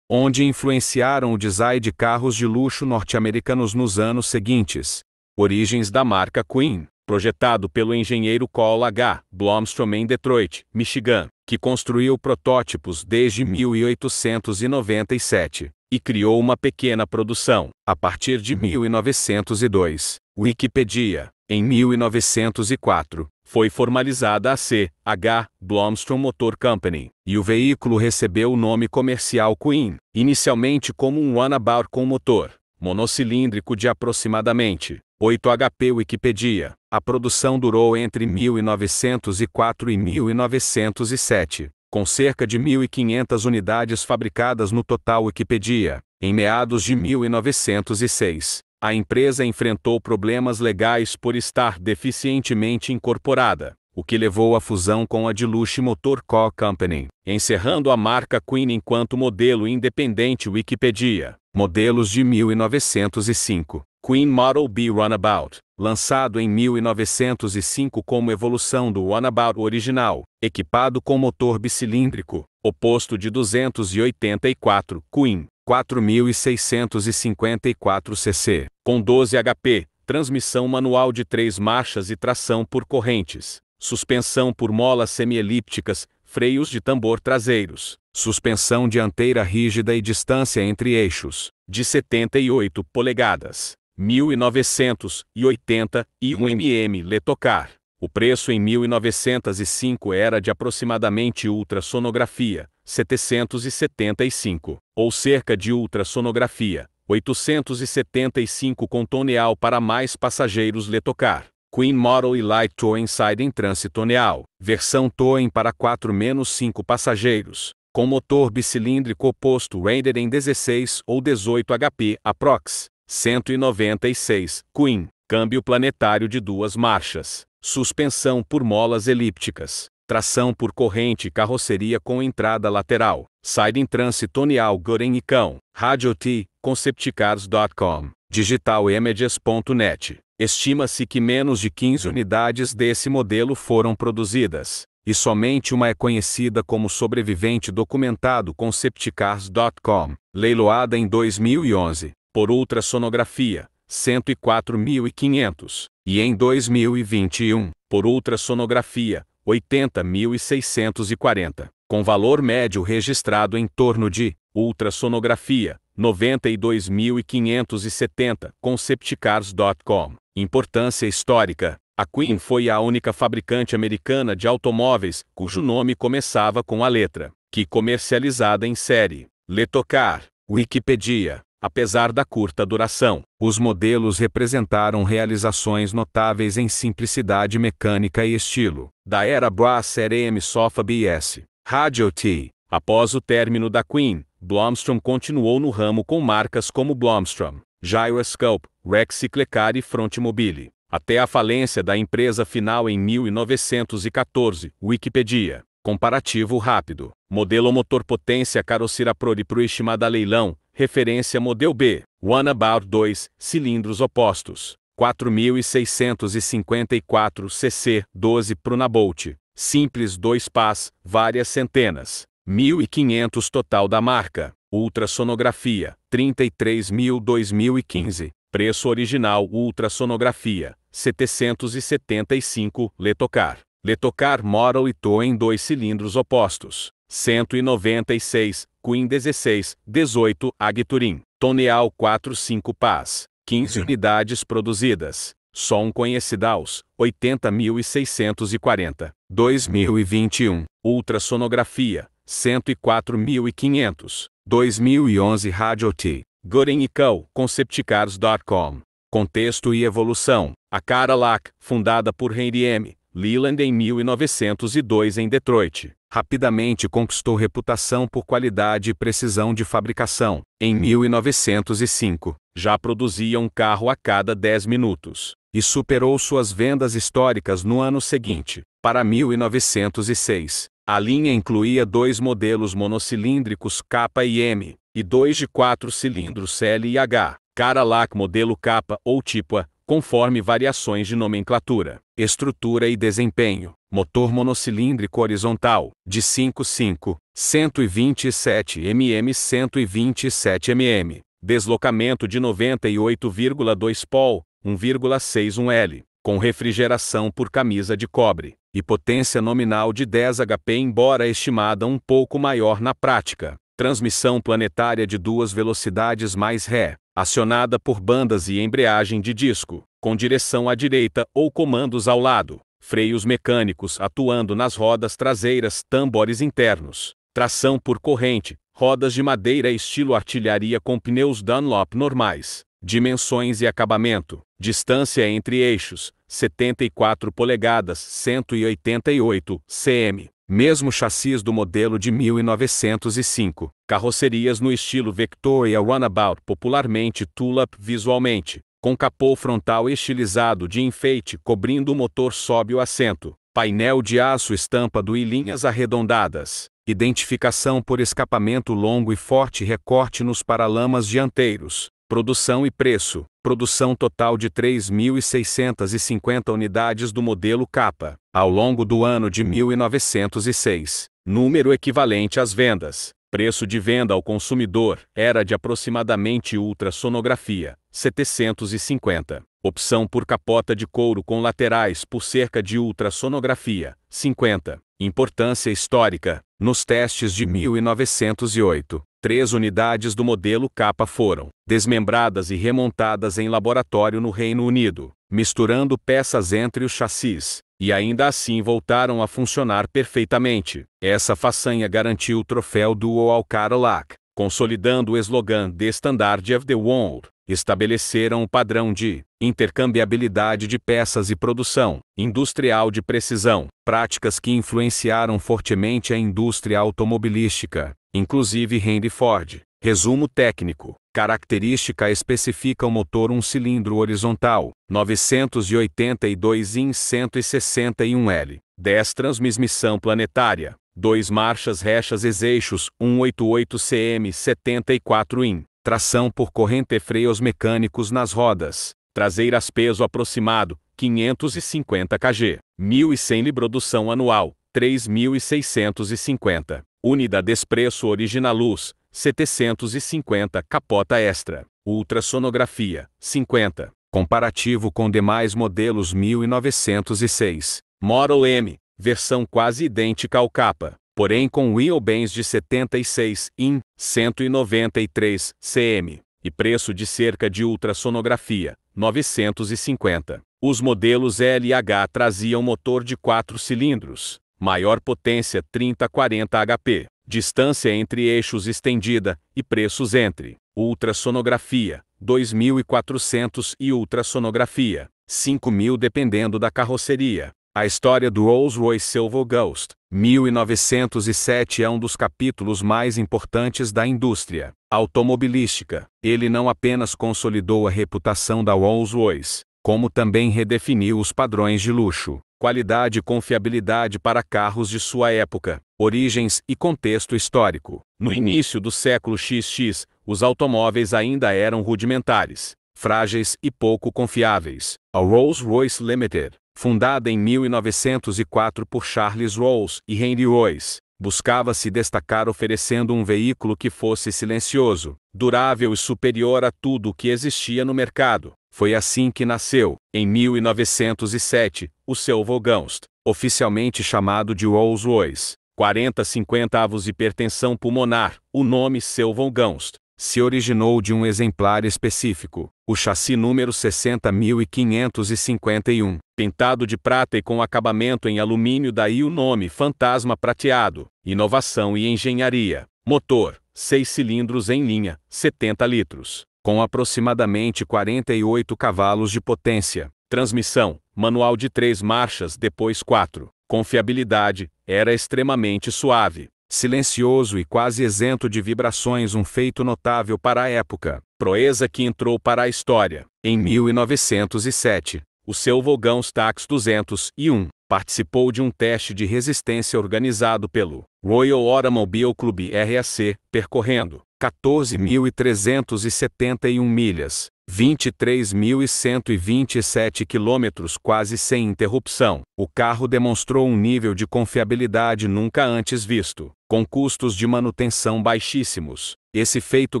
onde influenciaram o design de carros de luxo norte-americanos nos anos seguintes. Origens da marca Queen, projetado pelo engenheiro Cole H. Blomstrom em Detroit, Michigan, que construiu protótipos desde 1897 e criou uma pequena produção a partir de 1902. Wikipedia. Em 1904, foi formalizada a C.H. Blomstrom Motor Company, e o veículo recebeu o nome comercial Queen, inicialmente como um runabout com motor monocilíndrico de aproximadamente 8 HP. Wikipedia. A produção durou entre 1904 e 1907, com cerca de 1.500 unidades fabricadas no total. Wikipedia. Em meados de 1906, a empresa enfrentou problemas legais por estar deficientemente incorporada, o que levou à fusão com a Deluxe Motor Co. Company, encerrando a marca Queen enquanto modelo independente. Wikipedia. Modelos de 1905. Queen Model B Runabout, lançado em 1905 como evolução do Runabout original, equipado com motor bicilíndrico, oposto de 284, Queen, 4.654 cc, com 12 HP, transmissão manual de 3 marchas e tração por correntes, suspensão por molas semielípticas, freios de tambor traseiros, suspensão dianteira rígida e distância entre eixos, de 78 polegadas. 1981 mm Letocar. O preço em 1905 era de aproximadamente ultrassonografia, 775, ou cerca de ultrassonografia, 875 com toneal para mais passageiros Letocar. Queen Model e Light Towing Siding Transitoneal. Versão Towing para 4-5 passageiros. Com motor bicilíndrico oposto rated em 16 ou 18 HP aprox. 196. Queen. Câmbio planetário de 2 marchas. Suspensão por molas elípticas. Tração por corrente e carroceria com entrada lateral. Siding transitoneal Goren e Cão. Radio T. Conceptcars.com. digitalimages.net. Estima-se que menos de 15 unidades desse modelo foram produzidas, e somente uma é conhecida como sobrevivente documentado. Conceptcars.com. Leiloada em 2011, por ultrassonografia, 104.500, e em 2021, por ultrassonografia, 80.640, com valor médio registrado em torno de, ultrassonografia, 92.570. Conceptcars.com. Importância histórica. A Queen foi a única fabricante americana de automóveis cujo nome começava com a letra Q comercializada em série. Letocar. Wikipedia. Apesar da curta duração, os modelos representaram realizações notáveis em simplicidade mecânica e estilo. Da era Brass RM Sofa BS. Radio T. Após o término da Queen, Blomstrom continuou no ramo com marcas como Blomstrom, Gyroscope, Rex Cyclecar e Frontmobile, até a falência da empresa final em 1914. Wikipedia. Comparativo rápido. Modelo motor potência carroceria Prodi pro estimada leilão, referência Model B, Runabout 2, cilindros opostos, 4.654 cc, 12 Prunabout, simples 2 pás, várias centenas, 1.500 total da marca, ultrassonografia, 33.000 2015, preço original ultrassonografia, 775, Letocar. Letocar Model e Towing 2 cilindros opostos, 196, Queen 16, 18, Agturim, Toneal 4-5 pás, 15 unidades produzidas, só um conhecidaus, 80.640, 2021, ultrassonografia, 104.500, 2011 Radio T, Goren e Co, Conceptcars.com. Contexto e evolução. A Cadillac, fundada por Henry M. Leland em 1902 em Detroit, rapidamente conquistou reputação por qualidade e precisão de fabricação. Em 1905, já produzia um carro a cada 10 minutos, e superou suas vendas históricas no ano seguinte. Para 1906, a linha incluía 2 modelos monocilíndricos K e M, e 2 de 4 cilindros L e H. Cadillac modelo K ou tipo A, conforme variações de nomenclatura, estrutura e desempenho. Motor monocilíndrico horizontal, de 5.5, 127 mm 127 mm, deslocamento de 98,2 pol, 1,61 L, com refrigeração por camisa de cobre, e potência nominal de 10 HP embora estimada um pouco maior na prática. Transmissão planetária de 2 velocidades mais ré, acionada por bandas e embreagem de disco, com direção à direita ou comandos ao lado, freios mecânicos atuando nas rodas traseiras, tambores internos, tração por corrente, rodas de madeira estilo artilharia com pneus Dunlop normais, dimensões e acabamento, distância entre eixos, 74 polegadas, 188 cm. Mesmo chassis do modelo de 1905, carrocerias no estilo Victoria Runabout, popularmente Tulip visualmente, com capô frontal estilizado de enfeite cobrindo o motor sob o assento, painel de aço estampado e linhas arredondadas, identificação por escapamento longo e forte recorte nos paralamas dianteiros. Produção e preço. Produção total de 3.650 unidades do modelo K, ao longo do ano de 1906. Número equivalente às vendas. Preço de venda ao consumidor era de aproximadamente ultrassonografia, 750. Opção por capota de couro com laterais por cerca de ultrassonografia, 50. Importância histórica. Nos testes de 1908, 3 unidades do modelo K foram desmembradas e remontadas em laboratório no Reino Unido, misturando peças entre os chassis, e ainda assim voltaram a funcionar perfeitamente. Essa façanha garantiu o troféu Duo ao Cadillac, consolidando o slogan The Standard of the World. Estabeleceram o padrão de intercambiabilidade de peças e produção industrial de precisão, práticas que influenciaram fortemente a indústria automobilística, inclusive Henry Ford. Resumo técnico. Característica especifica o motor 1 cilindro horizontal, 982 in 161L, 10 transmissão planetária, 2 marchas rechas ex-eixos, 188 cm 74 in. Tração por corrente e freios mecânicos nas rodas traseiras, peso aproximado 550 kg, 1.100 produção anual 3.650, unidades preço original luz 750, capota extra, ultrassonografia 50, comparativo com demais modelos 1906, Model M, versão quase idêntica ao capa, porém com wheelbase de 76 in 193 cm e preço de cerca de ultrassonografia 950. Os modelos LH traziam motor de 4 cilindros, maior potência 30-40 HP, distância entre eixos estendida e preços entre ultrassonografia 2.400 e ultrassonografia 5.000 dependendo da carroceria. A história do Rolls-Royce Silver Ghost, 1907 é um dos capítulos mais importantes da indústria automobilística. Ele não apenas consolidou a reputação da Rolls-Royce, como também redefiniu os padrões de luxo, qualidade e confiabilidade para carros de sua época, origens e contexto histórico. No início do século XX, os automóveis ainda eram rudimentares, frágeis e pouco confiáveis. A Rolls-Royce Limited, fundada em 1904 por Charles Rolls e Henry Royce, buscava se destacar oferecendo um veículo que fosse silencioso, durável e superior a tudo o que existia no mercado. Foi assim que nasceu, em 1907, o Silver Ghost, oficialmente chamado de Rolls-Royce. 40-50 avos de hipertensão pulmonar. O nome Silver Ghost se originou de um exemplar específico, o chassi número 60.551, pintado de prata e com acabamento em alumínio, daí o nome Fantasma Prateado. Inovação e engenharia. Motor, 6 cilindros em linha, 70 litros, com aproximadamente 48 cavalos de potência. Transmissão, manual de 3 marchas, depois 4. Confiabilidade, era extremamente suave, silencioso e quase isento de vibrações, um feito notável para a época. Proeza que entrou para a história. Em 1907, o Silver Ghost Tax 201 participou de um teste de resistência organizado pelo Royal Automobile Club RAC, percorrendo 14.371 milhas, 23.127 quilômetros quase sem interrupção. O carro demonstrou um nível de confiabilidade nunca antes visto, com custos de manutenção baixíssimos. Esse feito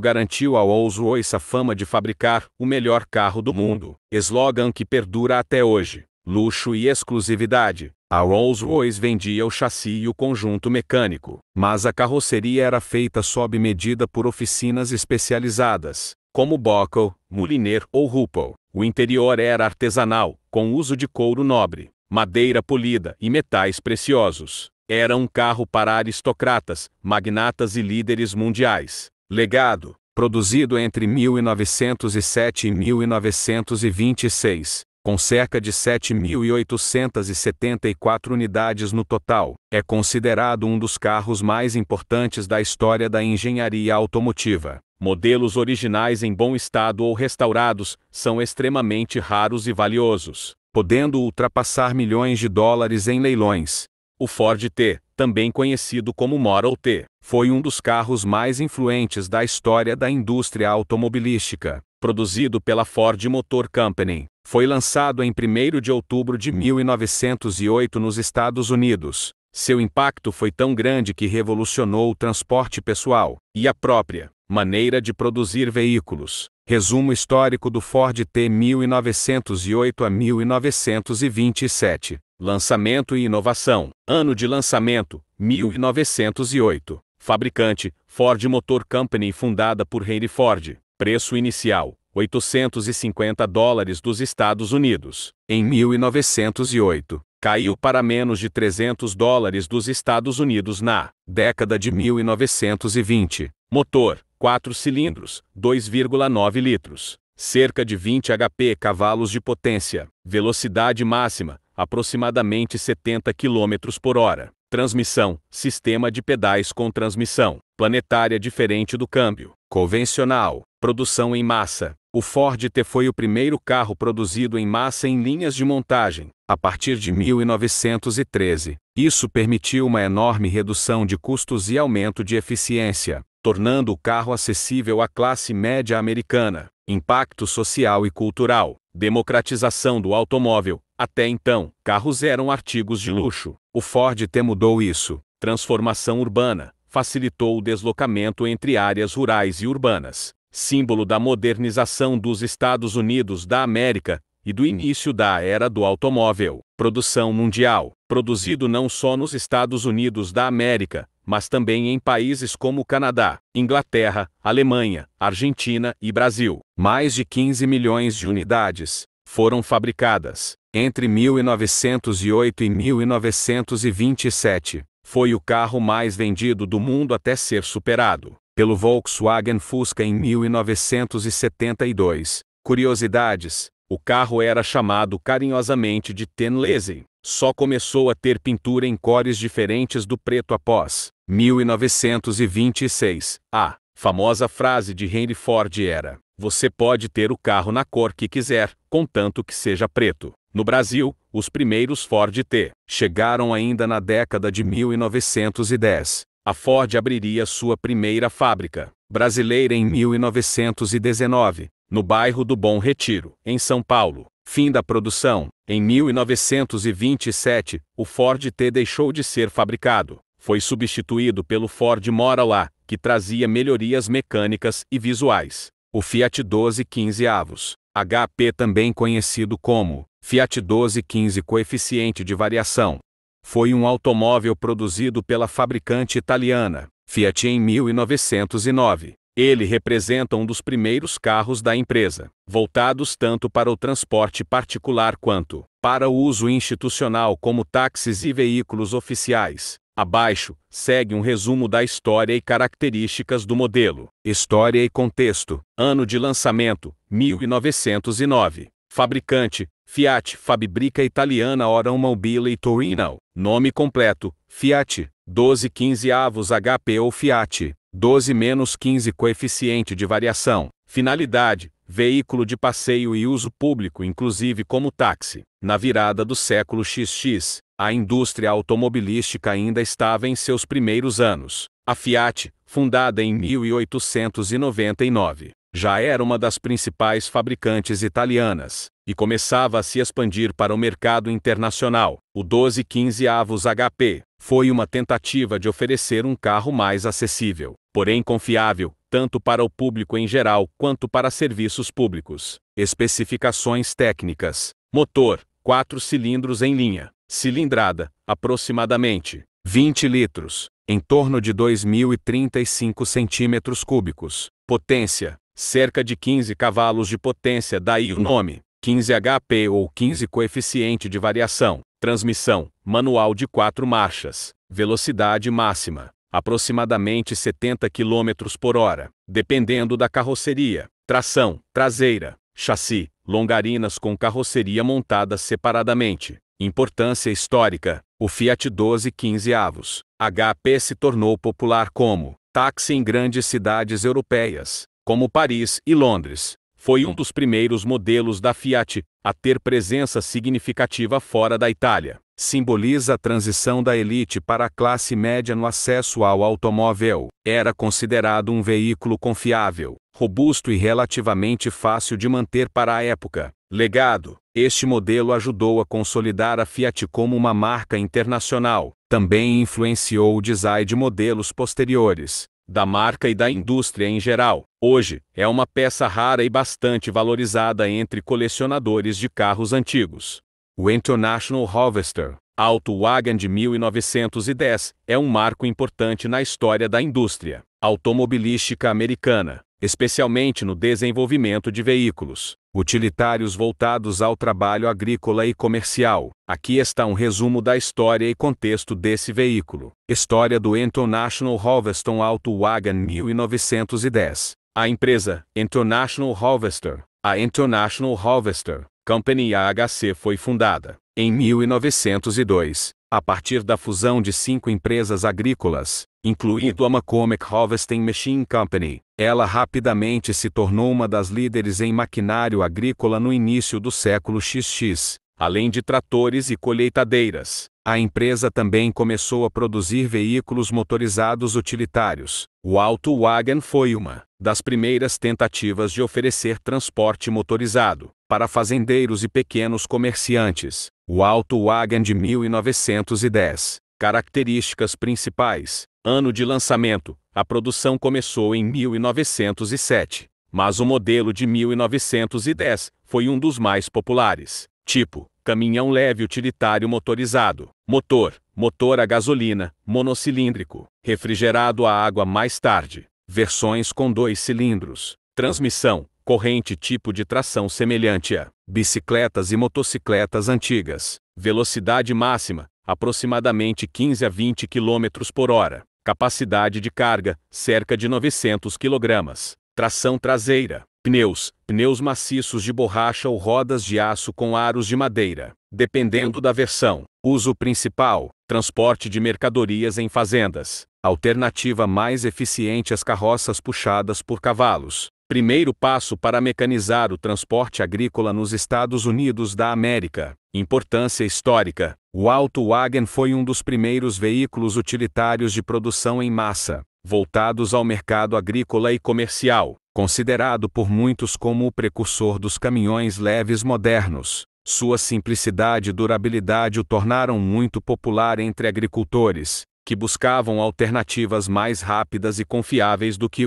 garantiu ao Rolls-Royce a fama de fabricar o melhor carro do mundo, slogan que perdura até hoje. Luxo e exclusividade. A Rolls-Royce vendia o chassi e o conjunto mecânico, mas a carroceria era feita sob medida por oficinas especializadas, como Buckle, Mulliner ou Ruppel. O interior era artesanal, com uso de couro nobre, madeira polida e metais preciosos. Era um carro para aristocratas, magnatas e líderes mundiais. Legado. Produzido entre 1907 e 1926. Com cerca de 7.874 unidades no total, é considerado um dos carros mais importantes da história da engenharia automotiva. Modelos originais em bom estado ou restaurados são extremamente raros e valiosos, podendo ultrapassar milhões de dólares em leilões. O Ford T, também conhecido como Model T, foi um dos carros mais influentes da história da indústria automobilística. Produzido pela Ford Motor Company, foi lançado em 1º de outubro de 1908 nos Estados Unidos. Seu impacto foi tão grande que revolucionou o transporte pessoal e a própria maneira de produzir veículos. Resumo histórico do Ford T 1908 a 1927. Lançamento e inovação. Ano de lançamento, 1908. Fabricante, Ford Motor Company, fundada por Henry Ford. Preço inicial, $850 dos Estados Unidos. Em 1908, caiu para menos de $300 dos Estados Unidos na década de 1920. Motor, 4 cilindros, 2,9 litros. Cerca de 20 HP cavalos de potência. Velocidade máxima, aproximadamente 70 km por hora. Transmissão, sistema de pedais com transmissão planetária diferente do câmbio convencional. Produção em massa. O Ford T foi o primeiro carro produzido em massa em linhas de montagem, a partir de 1913. Isso permitiu uma enorme redução de custos e aumento de eficiência, tornando o carro acessível à classe média americana. Impacto social e cultural. Democratização do automóvel. Até então, carros eram artigos de luxo. O Ford T mudou isso. Transformação urbana. Facilitou o deslocamento entre áreas rurais e urbanas. Símbolo da modernização dos Estados Unidos da América e do início da era do automóvel. Produção mundial. Produzido não só nos Estados Unidos da América, mas também em países como Canadá, Inglaterra, Alemanha, Argentina e Brasil. Mais de 15 milhões de unidades foram fabricadas. Entre 1908 e 1927, foi o carro mais vendido do mundo até ser superado pelo Volkswagen Fusca em 1972. Curiosidades: o carro era chamado carinhosamente de Tin Lizzy. Só começou a ter pintura em cores diferentes do preto após 1926. A famosa frase de Henry Ford era: "Você pode ter o carro na cor que quiser, contanto que seja preto." No Brasil, os primeiros Ford T chegaram ainda na década de 1910. A Ford abriria sua primeira fábrica brasileira em 1919, no bairro do Bom Retiro, em São Paulo. Fim da produção. Em 1927, o Ford T deixou de ser fabricado. Foi substituído pelo Ford Model A, que trazia melhorias mecânicas e visuais. O Fiat 1215 Avos, HP, também conhecido como Fiat 1215 coeficiente de variação, foi um automóvel produzido pela fabricante italiana Fiat em 1909. Ele representa um dos primeiros carros da empresa, voltados tanto para o transporte particular quanto para o uso institucional como táxis e veículos oficiais. Abaixo, segue um resumo da história e características do modelo. História e contexto. Ano de lançamento: 1909. Fabricante: Fiat Fabbrica Italiana Automobile Torino. Nome completo: Fiat 1215 Avos HP ou Fiat 12-15 coeficiente de variação. Finalidade: veículo de passeio e uso público, inclusive como táxi. Na virada do século XX, a indústria automobilística ainda estava em seus primeiros anos. A Fiat, fundada em 1899, já era uma das principais fabricantes italianas e começava a se expandir para o mercado internacional. O 1215 Avos HP foi uma tentativa de oferecer um carro mais acessível, porém confiável, tanto para o público em geral quanto para serviços públicos. Especificações técnicas: motor, 4 cilindros em linha, cilindrada, aproximadamente 20 litros, em torno de 2.035 centímetros cúbicos. Potência, cerca de 15 cavalos de potência, daí o nome, 15 HP ou 15 coeficiente de variação. Transmissão, manual de 4 marchas. Velocidade máxima, aproximadamente 70 km por hora, dependendo da carroceria. Tração, traseira. Chassi, longarinas com carroceria montadas separadamente. Importância histórica: o Fiat 1215 Avos HP se tornou popular como táxi em grandes cidades europeias, como Paris e Londres. Foi um dos primeiros modelos da Fiat a ter presença significativa fora da Itália. Simboliza a transição da elite para a classe média no acesso ao automóvel. Era considerado um veículo confiável, robusto e relativamente fácil de manter para a época. Legado: este modelo ajudou a consolidar a Fiat como uma marca internacional. Também influenciou o design de modelos posteriores da marca e da indústria em geral. Hoje, é uma peça rara e bastante valorizada entre colecionadores de carros antigos. O International Harvester Autowagen de 1910 é um marco importante na história da indústria automobilística americana. especialmente no desenvolvimento de veículos utilitários voltados ao trabalho agrícola e comercial. Aqui está um resumo da história e contexto desse veículo. História do International Harvester Auto Wagon 1910. A empresa International Harvester, a International Harvester Company AHC foi fundada em 1902, a partir da fusão de 5 empresas agrícolas, incluindo a McCormick Harvesting Machine Company. Ela rapidamente se tornou uma das líderes em maquinário agrícola no início do século XX. Além de tratores e colheitadeiras, a empresa também começou a produzir veículos motorizados utilitários. O Auto Wagon foi uma das primeiras tentativas de oferecer transporte motorizado para fazendeiros e pequenos comerciantes. O Auto Wagon de 1910. Características principais. Ano de lançamento. A produção começou em 1907, mas o modelo de 1910 foi um dos mais populares. Tipo: caminhão leve utilitário motorizado. Motor a gasolina, monocilíndrico, refrigerado a água mais tarde. Versões com 2 cilindros. Transmissão corrente, tipo de tração semelhante a bicicletas e motocicletas antigas. Velocidade máxima, aproximadamente 15 a 20 km por hora. Capacidade de carga, cerca de 900 kg. Tração traseira. Pneus maciços de borracha ou rodas de aço com aros de madeira, dependendo da versão. Uso principal: transporte de mercadorias em fazendas. Alternativa mais eficiente: as carroças puxadas por cavalos. Primeiro passo para mecanizar o transporte agrícola nos Estados Unidos da América. Importância histórica: o Auto Wagon foi um dos primeiros veículos utilitários de produção em massa, voltados ao mercado agrícola e comercial, considerado por muitos como o precursor dos caminhões leves modernos. Sua simplicidade e durabilidade o tornaram muito popular entre agricultores, que buscavam alternativas mais rápidas e confiáveis do que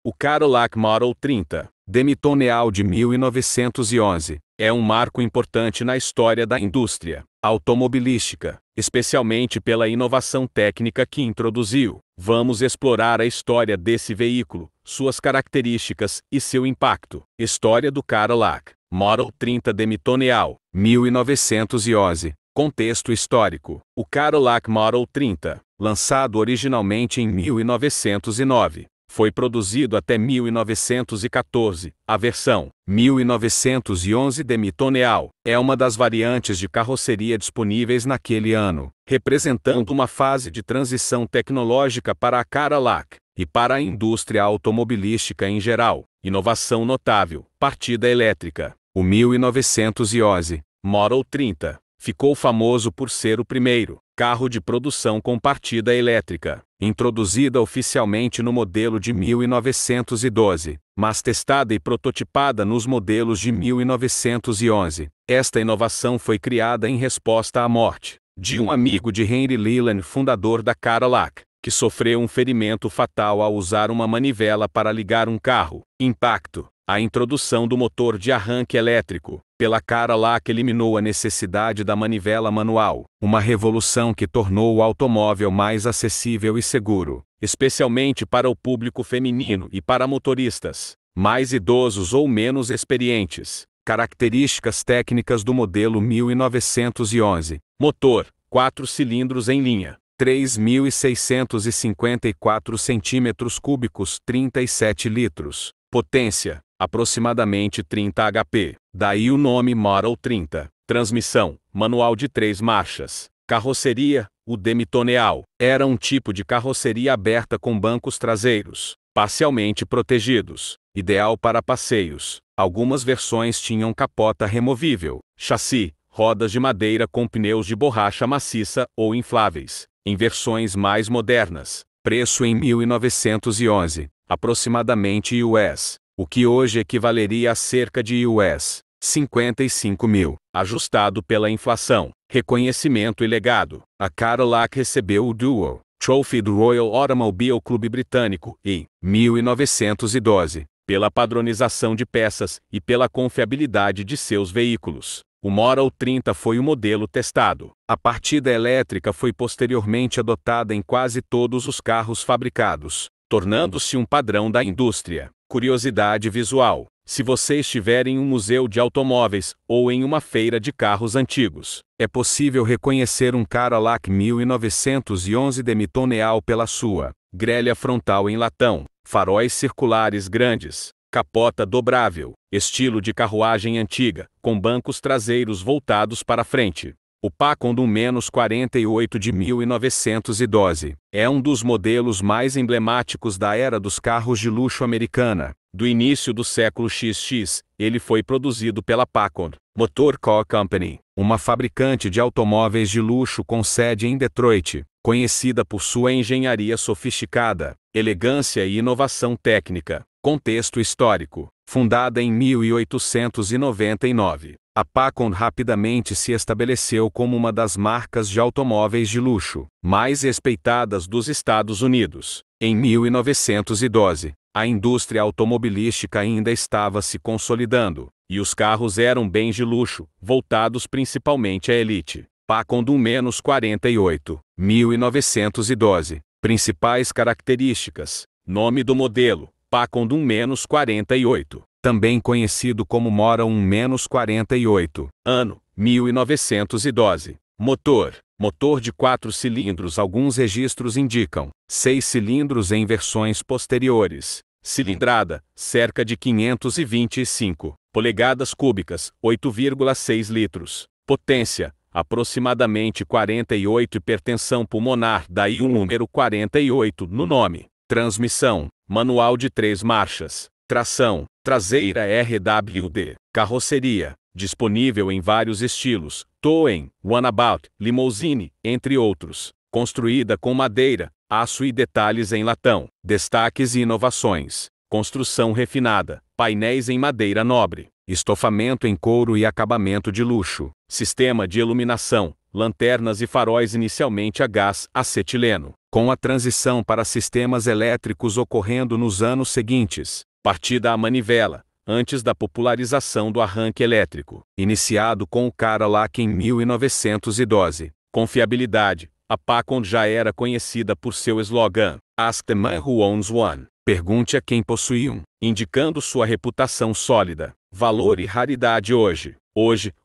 o Cadillac Model 30, Demitoneal de 1911, é um marco importante na história da indústria automobilística, especialmente pela inovação técnica que introduziu. Vamos explorar a história desse veículo, suas características e seu impacto. História do Cadillac Model 30 Demitoneal, 1911. Contexto histórico: o Cadillac Model 30, lançado originalmente em 1909, foi produzido até 1914. A versão 1911 Demitoneal é uma das variantes de carroceria disponíveis naquele ano, representando uma fase de transição tecnológica para a Cadillac e para a indústria automobilística em geral. Inovação notável: partida elétrica. O 1911 Model 30 ficou famoso por ser o primeiro carro de produção com partida elétrica, introduzida oficialmente no modelo de 1912, mas testada e prototipada nos modelos de 1911. Esta inovação foi criada em resposta à morte de um amigo de Henry Leland, fundador da Cadillac, que sofreu um ferimento fatal ao usar uma manivela para ligar um carro. Impacto: a introdução do motor de arranque elétrico pela Cadillac eliminou a necessidade da manivela manual, uma revolução que tornou o automóvel mais acessível e seguro, especialmente para o público feminino e para motoristas mais idosos ou menos experientes. Características técnicas do modelo 1911. Motor 4 cilindros em linha, 3.654 cm3, 37 litros. Potência: aproximadamente 30 HP. Daí o nome Model 30. Transmissão: manual de 3 marchas. Carroceria: o Demitoneal era um tipo de carroceria aberta com bancos traseiros parcialmente protegidos, ideal para passeios. Algumas versões tinham capota removível, chassi, rodas de madeira com pneus de borracha maciça ou infláveis. Em versões mais modernas, preço em 1911, aproximadamente US, o que hoje equivaleria a cerca de US 55 mil, ajustado pela inflação. Reconhecimento e legado: a Cadillac recebeu o Dual Trophy do Royal Automobile Club britânico em 1912, pela padronização de peças e pela confiabilidade de seus veículos. O Model 30 foi o modelo testado. A partida elétrica foi posteriormente adotada em quase todos os carros fabricados, tornando-se um padrão da indústria. Curiosidade visual: se você estiver em um museu de automóveis ou em uma feira de carros antigos, é possível reconhecer um Cadillac 1911 Demi-Tonneau pela sua grelha frontal em latão, faróis circulares grandes, capota dobrável, estilo de carruagem antiga, com bancos traseiros voltados para frente. O Packard 1-48 de 1912 é um dos modelos mais emblemáticos da era dos carros de luxo americana. Do início do século XX, ele foi produzido pela Packard Motor Car Company, uma fabricante de automóveis de luxo com sede em Detroit, conhecida por sua engenharia sofisticada, elegância e inovação técnica. Contexto histórico: fundada em 1899, a Packard rapidamente se estabeleceu como uma das marcas de automóveis de luxo mais respeitadas dos Estados Unidos. Em 1912, a indústria automobilística ainda estava se consolidando, e os carros eram bens de luxo, voltados principalmente à elite. Packard 1-48, 1912. Principais características: nome do modelo: Packard 1-48. Também conhecido como Mora 1-48. Ano: 1912. Motor de 4 cilindros. Alguns registros indicam 6 cilindros em versões posteriores. Cilindrada: cerca de 525 polegadas cúbicas, 8,6 litros. Potência: aproximadamente 48. Hipertensão pulmonar, daí o número 48 no nome. Transmissão: manual de 3 marchas. Tração traseira RWD. Carroceria: disponível em vários estilos: Touring, Runabout, Limousine, entre outros. Construída com madeira, aço e detalhes em latão. Destaques e inovações: construção refinada, painéis em madeira nobre, estofamento em couro e acabamento de luxo. Sistema de iluminação: lanternas e faróis inicialmente a gás acetileno, com a transição para sistemas elétricos ocorrendo nos anos seguintes. Partida à manivela, antes da popularização do arranque elétrico, iniciado com o Cadillac em 1912. Confiabilidade: a Packard já era conhecida por seu slogan, Ask the man who owns one. Pergunte a quem possui um, indicando sua reputação sólida. Valor e raridade: hoje,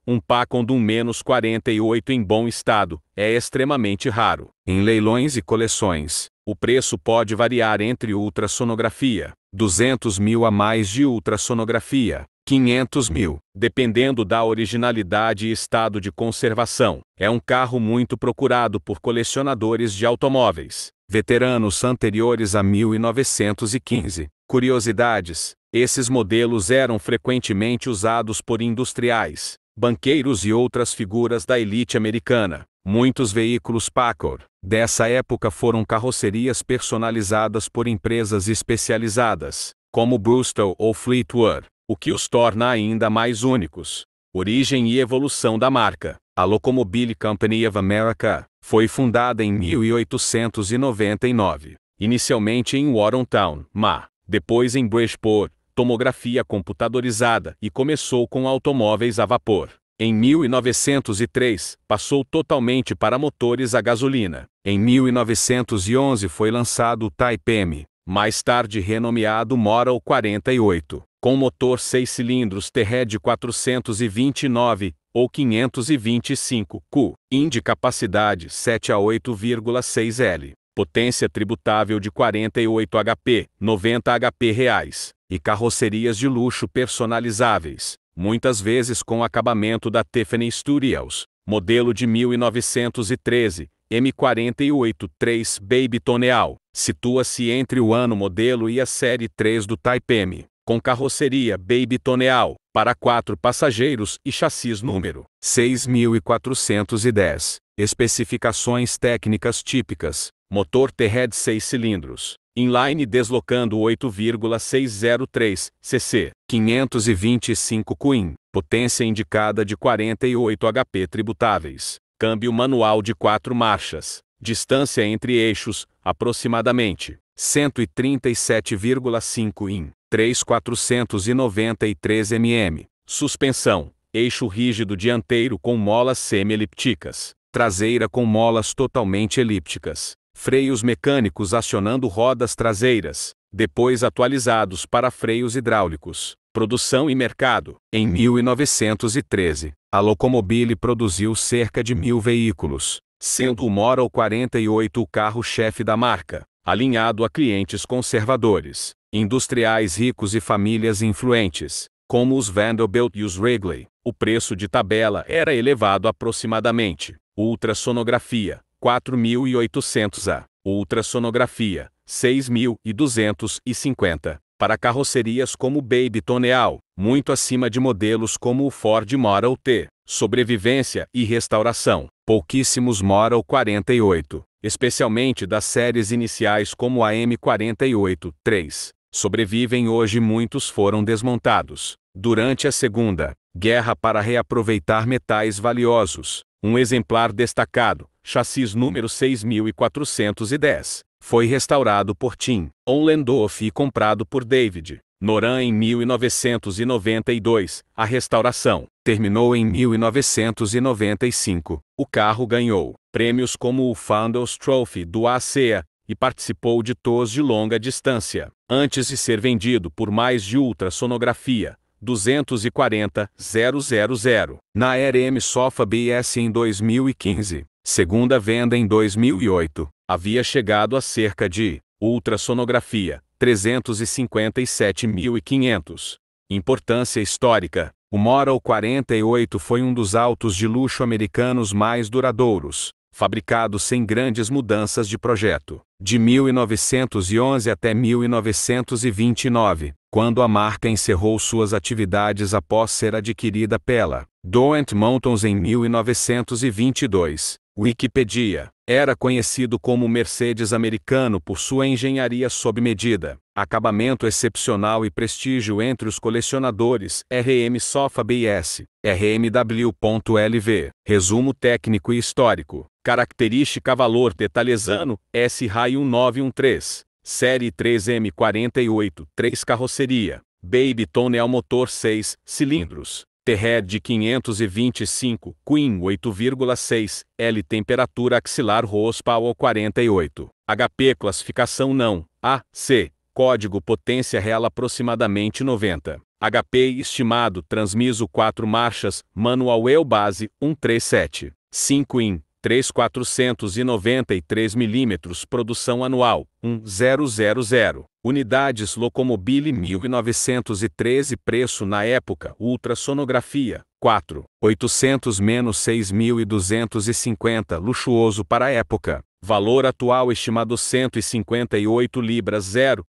um Packard 1-48 em bom estado é extremamente raro. Em leilões e coleções, o preço pode variar entre ultrassonografia, 200 mil a mais de ultrassonografia, 500 mil, dependendo da originalidade e estado de conservação. É um carro muito procurado por colecionadores de automóveis veteranos anteriores a 1915. Curiosidades: esses modelos eram frequentemente usados por industriais, banqueiros e outras figuras da elite americana. Muitos veículos Packard dessa época foram carrocerias personalizadas por empresas especializadas, como Bristol ou Fleetwood, o que os torna ainda mais únicos. Origem e evolução da marca: a Locomobile Company of America foi fundada em 1899, inicialmente em Watertown, Ma. Depois em Bridgeport, tomografia computadorizada, e começou com automóveis a vapor. Em 1903, passou totalmente para motores a gasolina. Em 1911 foi lançado o Type M, mais tarde renomeado Model 48, com motor 6 cilindros TRD 429 ou 525 cu, de capacidade 7 a 8,6 L. Potência tributável de 48 HP, 90 HP reais, e carrocerias de luxo personalizáveis, muitas vezes com acabamento da Tiffany Studios. Modelo de 1913, M48 3 Baby Tonneau, situa-se entre o ano modelo e a série 3 do Type M, com carroceria Baby Tonneau, para 4 passageiros e chassis número 6410. Especificações técnicas típicas: motor TRD 6 cilindros, inline deslocando 8,603 cc, 525 Qin, potência indicada de 48 HP tributáveis, câmbio manual de 4 marchas, distância entre eixos, aproximadamente 137,5 in, 3.493 mm, suspensão, eixo rígido dianteiro com molas semi-elípticas, traseira com molas totalmente elípticas, freios mecânicos acionando rodas traseiras, depois atualizados para freios hidráulicos. Produção e mercado. Em 1913, a Locomobile produziu cerca de 1.000 veículos, sendo o Model 48 o carro-chefe da marca, alinhado a clientes conservadores, industriais ricos e famílias influentes, como os Vanderbilt e os Wrigley. O preço de tabela era elevado aproximadamente. Ultrassonografia, 4.800 a. Ultrassonografia, 6.250. Para carrocerias como o Baby Tonneau, muito acima de modelos como o Ford Model T. Sobrevivência e restauração. Pouquíssimos Model 48, especialmente das séries iniciais como a M48-3, sobrevivem hoje. Muitos foram desmontados durante a Segunda Guerra para reaproveitar metais valiosos. Um exemplar destacado, chassis número 6410, foi restaurado por Tim Ollendorff e comprado por David Noran em 1992. A restauração terminou em 1995. O carro ganhou prêmios como o Founders Trophy do ASEA e participou de tours de longa distância, antes de ser vendido por mais de ultrassonografia. 240.000 na RM Sotheby's em 2015. Segunda venda em 2008, havia chegado a cerca de ultrassonografia 357.500. Importância histórica. O Model 48 foi um dos autos de luxo americanos mais duradouros, fabricado sem grandes mudanças de projeto, de 1911 até 1929, quando a marca encerrou suas atividades após ser adquirida pela Doent Mountains em 1922. Wikipedia. Era conhecido como Mercedes americano por sua engenharia sob medida, acabamento excepcional e prestígio entre os colecionadores. RM Sotheby's, RMW.LV. Resumo técnico e histórico. Característica valor detalhesano, S-Ray 1913. Série 3M48, 3 carroceria. Baby Tonneau motor 6 cilindros. T-Head de 525, Queen 8,6, L temperatura axilar horsepower 48. HP classificação não, A, C, código potência real aproximadamente 90. HP estimado transmisso 4 marchas, manual wheelbase 137. 5 in, 3.493 mm produção anual, 1.000. Unidades Locomobile 1913 preço na época ultrassonografia, 4.800-6.250 luxuoso para a época. Valor atual estimado 158 libras 000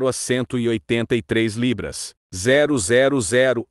a 183 libras 000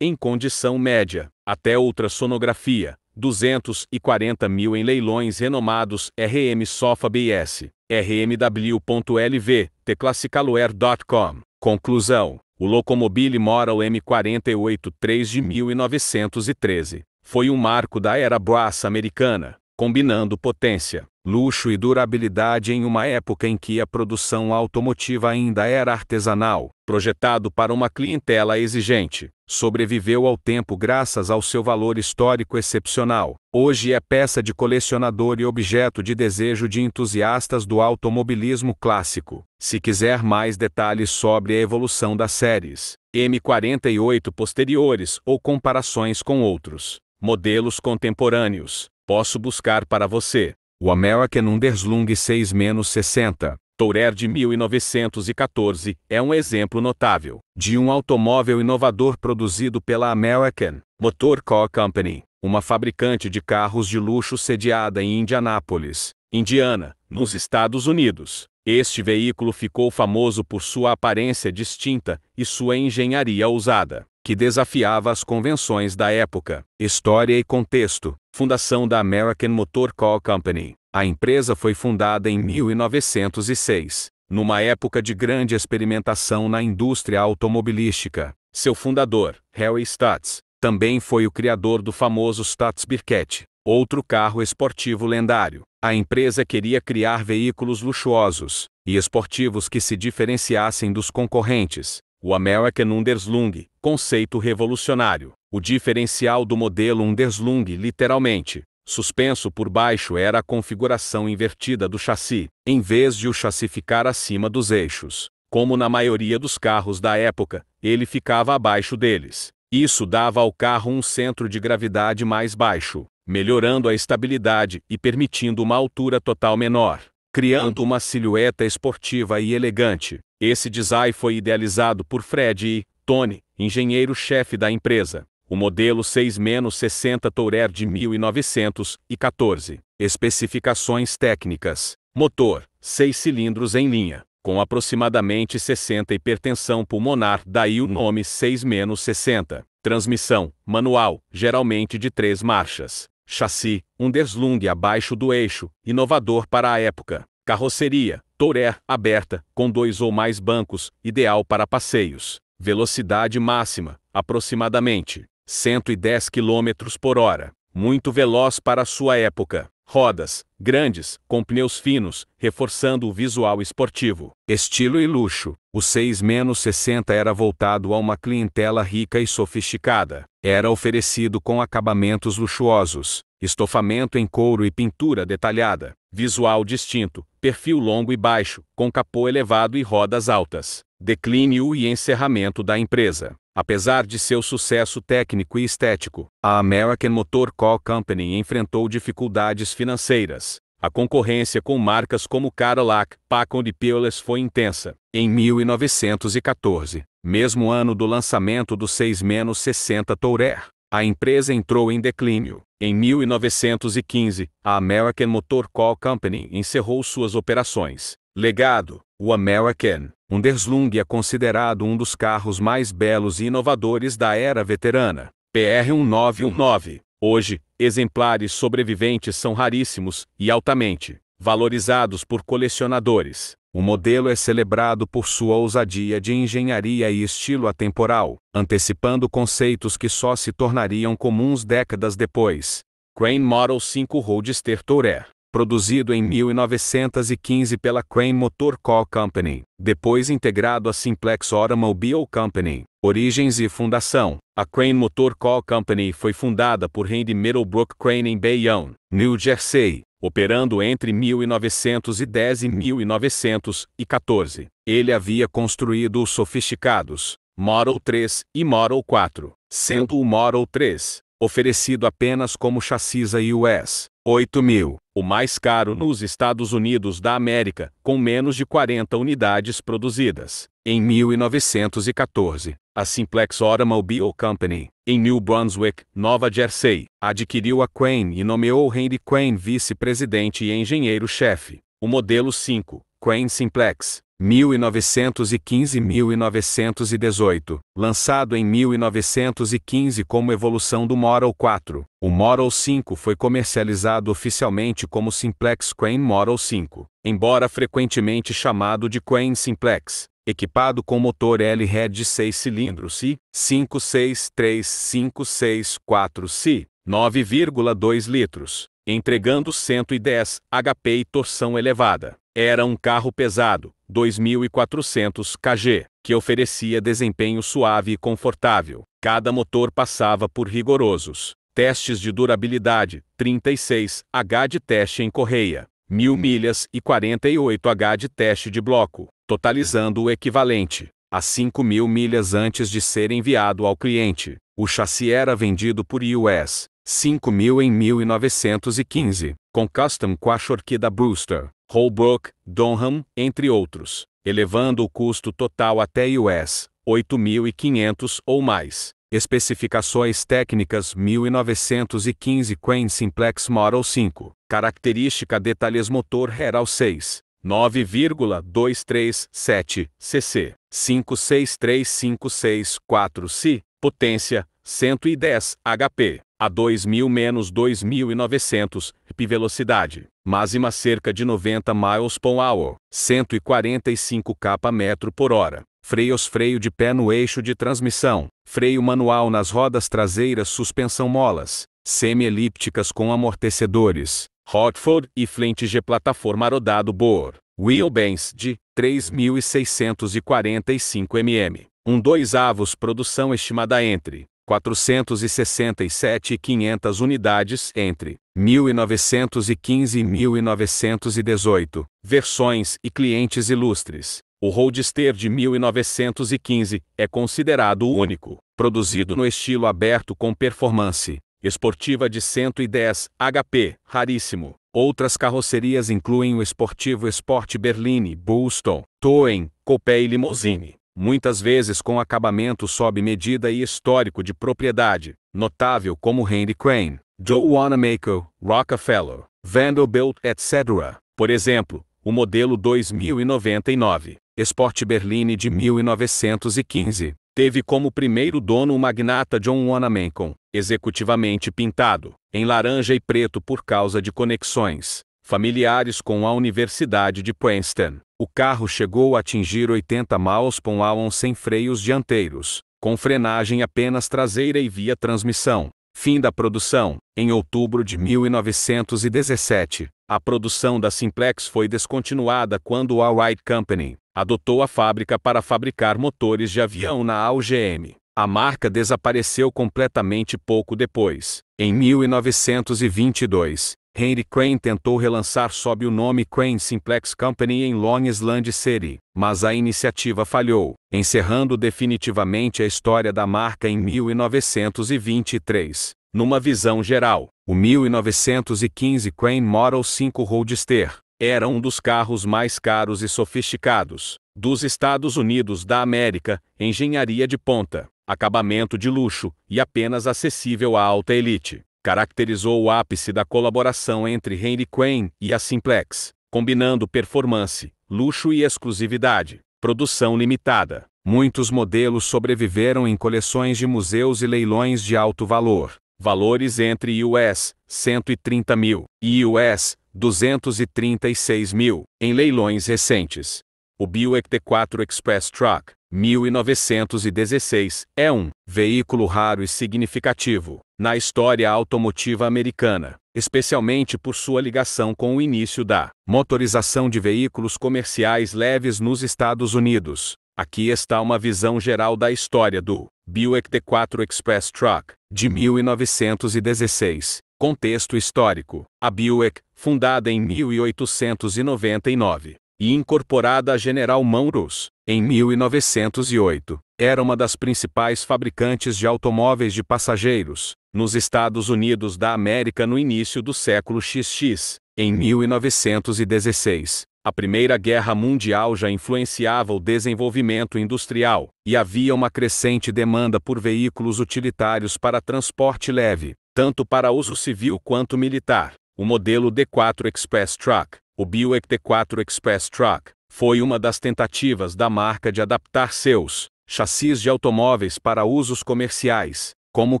em condição média. Até ultrassonografia, 240 mil em leilões renomados. RM Sotheby's, RMW.LV, theclassicalware.com. Conclusão. O Locomobile Model M48-3 de 1913 foi um marco da era Brabus americana, combinando potência, luxo e durabilidade em uma época em que a produção automotiva ainda era artesanal. Projetado para uma clientela exigente, sobreviveu ao tempo graças ao seu valor histórico excepcional. Hoje é peça de colecionador e objeto de desejo de entusiastas do automobilismo clássico. Se quiser mais detalhes sobre a evolução das séries M48 posteriores ou comparações com outros modelos contemporâneos, posso buscar para você o American Underslung 6-60. Tourer de 1914 é um exemplo notável de um automóvel inovador produzido pela American Motor Car Company, uma fabricante de carros de luxo sediada em Indianápolis, Indiana, nos Estados Unidos. Este veículo ficou famoso por sua aparência distinta e sua engenharia ousada, que desafiava as convenções da época. História e contexto. Fundação da American Motor Car Company. A empresa foi fundada em 1906, numa época de grande experimentação na indústria automobilística. Seu fundador, Harry Stutz, também foi o criador do famoso Stutz Birket, outro carro esportivo lendário. A empresa queria criar veículos luxuosos e esportivos que se diferenciassem dos concorrentes. O American Underslung, conceito revolucionário. O diferencial do modelo Underslung literalmente suspenso por baixo era a configuração invertida do chassi, em vez de o chassi ficar acima dos eixos. Como na maioria dos carros da época, ele ficava abaixo deles. Isso dava ao carro um centro de gravidade mais baixo, melhorando a estabilidade e permitindo uma altura total menor, criando uma silhueta esportiva e elegante. Esse design foi idealizado por Fred e Tony, engenheiro-chefe da empresa. O modelo 6-60 Tourer de 1914. Especificações técnicas. Motor, 6 cilindros em linha, com aproximadamente 60 hipertensão pulmonar, daí o nome 6-60. Transmissão, manual, geralmente de 3 marchas. Chassi, underslung abaixo do eixo, inovador para a época. Carroceria, Tourer, aberta, com 2 ou mais bancos, ideal para passeios. Velocidade máxima, aproximadamente 110 km por hora. Muito veloz para sua época. Rodas, grandes, com pneus finos, reforçando o visual esportivo. Estilo e luxo. O 6-60 era voltado a uma clientela rica e sofisticada. Era oferecido com acabamentos luxuosos, estofamento em couro e pintura detalhada. Visual distinto, perfil longo e baixo, com capô elevado e rodas altas. Declínio e encerramento da empresa. Apesar de seu sucesso técnico e estético, a American Motor Car Company enfrentou dificuldades financeiras. A concorrência com marcas como Cadillac, Packard e Peerless foi intensa. Em 1914, mesmo ano do lançamento do 6-60 Tourer, a empresa entrou em declínio. Em 1915, a American Motor Car Company encerrou suas operações. Legado: o American Underslung é considerado um dos carros mais belos e inovadores da era veterana. PR 1919. Hoje, exemplares sobreviventes são raríssimos e altamente valorizados por colecionadores. O modelo é celebrado por sua ousadia de engenharia e estilo atemporal, antecipando conceitos que só se tornariam comuns décadas depois. Crane Model 5 Roadster Tourer. Produzido em 1915 pela Crane Motor Car Company, depois integrado à Simplex Automobile Company. Origens e fundação. A Crane Motor Car Company foi fundada por Henry Middlebrook Crane em Bayonne, New Jersey, operando entre 1910 e 1914. Ele havia construído os sofisticados Model 3 e Model 4, sendo o Model 3 oferecido apenas como chassis US 8000, o mais caro nos Estados Unidos da América, com menos de 40 unidades produzidas. Em 1914, a Simplex Automobile Company, em New Brunswick, Nova Jersey, adquiriu a Crane e nomeou Henry Crane vice-presidente e engenheiro-chefe. O modelo 5, Crane Simplex, 1915-1918, lançado em 1915 como evolução do Model 4. O Model 5 foi comercializado oficialmente como Simplex Crane Model 5, embora frequentemente chamado de Crane Simplex, equipado com motor L-Head de 6 cilindros e 5635664C, 9,2 litros, entregando 110 HP e torção elevada. Era um carro pesado, 2.400 kg, que oferecia desempenho suave e confortável. Cada motor passava por rigorosos testes de durabilidade, 36 H de teste em correia, 1.000 milhas e 48 H de teste de bloco, totalizando o equivalente a 5.000 milhas antes de ser enviado ao cliente. O chassi era vendido por US 5.000 em 1915, com custom com a Orquídea Brewster, Holbrook, Donham, entre outros, elevando o custo total até US 8.500 ou mais. Especificações técnicas 1915 Crane Simplex Model 5. Característica: detalhes motor Heral 6, 9,237 cc, 5635664C, potência 110 HP, a 2.000-2.900 velocidade máxima cerca de 90 miles per hour, 145 km/h. Freio de pé no eixo de transmissão, freio manual nas rodas traseiras, suspensão molas semi-elípticas com amortecedores Rockford e frente G, plataforma rodado bore, wheelbase de 3.645 mm, 1/2 avos, produção estimada entre 467 e 500 unidades entre 1915 e 1918, versões e clientes ilustres. O Roadster de 1915 é considerado o único, produzido no estilo aberto com performance esportiva de 110 HP, raríssimo. Outras carrocerias incluem o esportivo Sport Berline, Boston, Touring, Coupé e Limousine, muitas vezes com acabamento sob medida e histórico de propriedade, notável como Henry Crane, Joe Wanamaker, Rockefeller, Vanderbilt, etc. Por exemplo, o modelo 2099, Sport Berline de 1915, teve como primeiro dono o magnata John Wanamaker, executivamente pintado em laranja e preto por causa de conexões familiares com a Universidade de Princeton. O carro chegou a atingir 80 miles/h sem freios dianteiros, com frenagem apenas traseira e via transmissão. Fim da produção. Em outubro de 1917, a produção da Simplex foi descontinuada quando a Wright Company adotou a fábrica para fabricar motores de avião na AUGM. A marca desapareceu completamente pouco depois. Em 1922, Henry Crane tentou relançar sob o nome Crane Simplex Company em Long Island City, mas a iniciativa falhou, encerrando definitivamente a história da marca em 1923. Numa visão geral, o 1915 Crane Model 5 Roadster era um dos carros mais caros e sofisticados dos Estados Unidos da América, engenharia de ponta, acabamento de luxo e apenas acessível à alta elite. Caracterizou o ápice da colaboração entre Henry Crane e a Simplex, combinando performance, luxo e exclusividade. Produção limitada. Muitos modelos sobreviveram em coleções de museus e leilões de alto valor. Valores entre US 130 mil e US 236 mil em leilões recentes. O Buick T4 Express Truck 1916 é um veículo raro e significativo na história automotiva americana, especialmente por sua ligação com o início da motorização de veículos comerciais leves nos Estados Unidos. Aqui está uma visão geral da história do Buick T4 Express Truck de 1916. Contexto histórico. A Buick, fundada em 1899 e incorporada a General Motors em 1908, era uma das principais fabricantes de automóveis de passageiros nos Estados Unidos da América no início do século XX. Em 1916, a Primeira Guerra Mundial já influenciava o desenvolvimento industrial, e havia uma crescente demanda por veículos utilitários para transporte leve, tanto para uso civil quanto militar. O modelo D4 Express Truck, o Buick T4 Express Truck, foi uma das tentativas da marca de adaptar seus chassis de automóveis para usos comerciais, como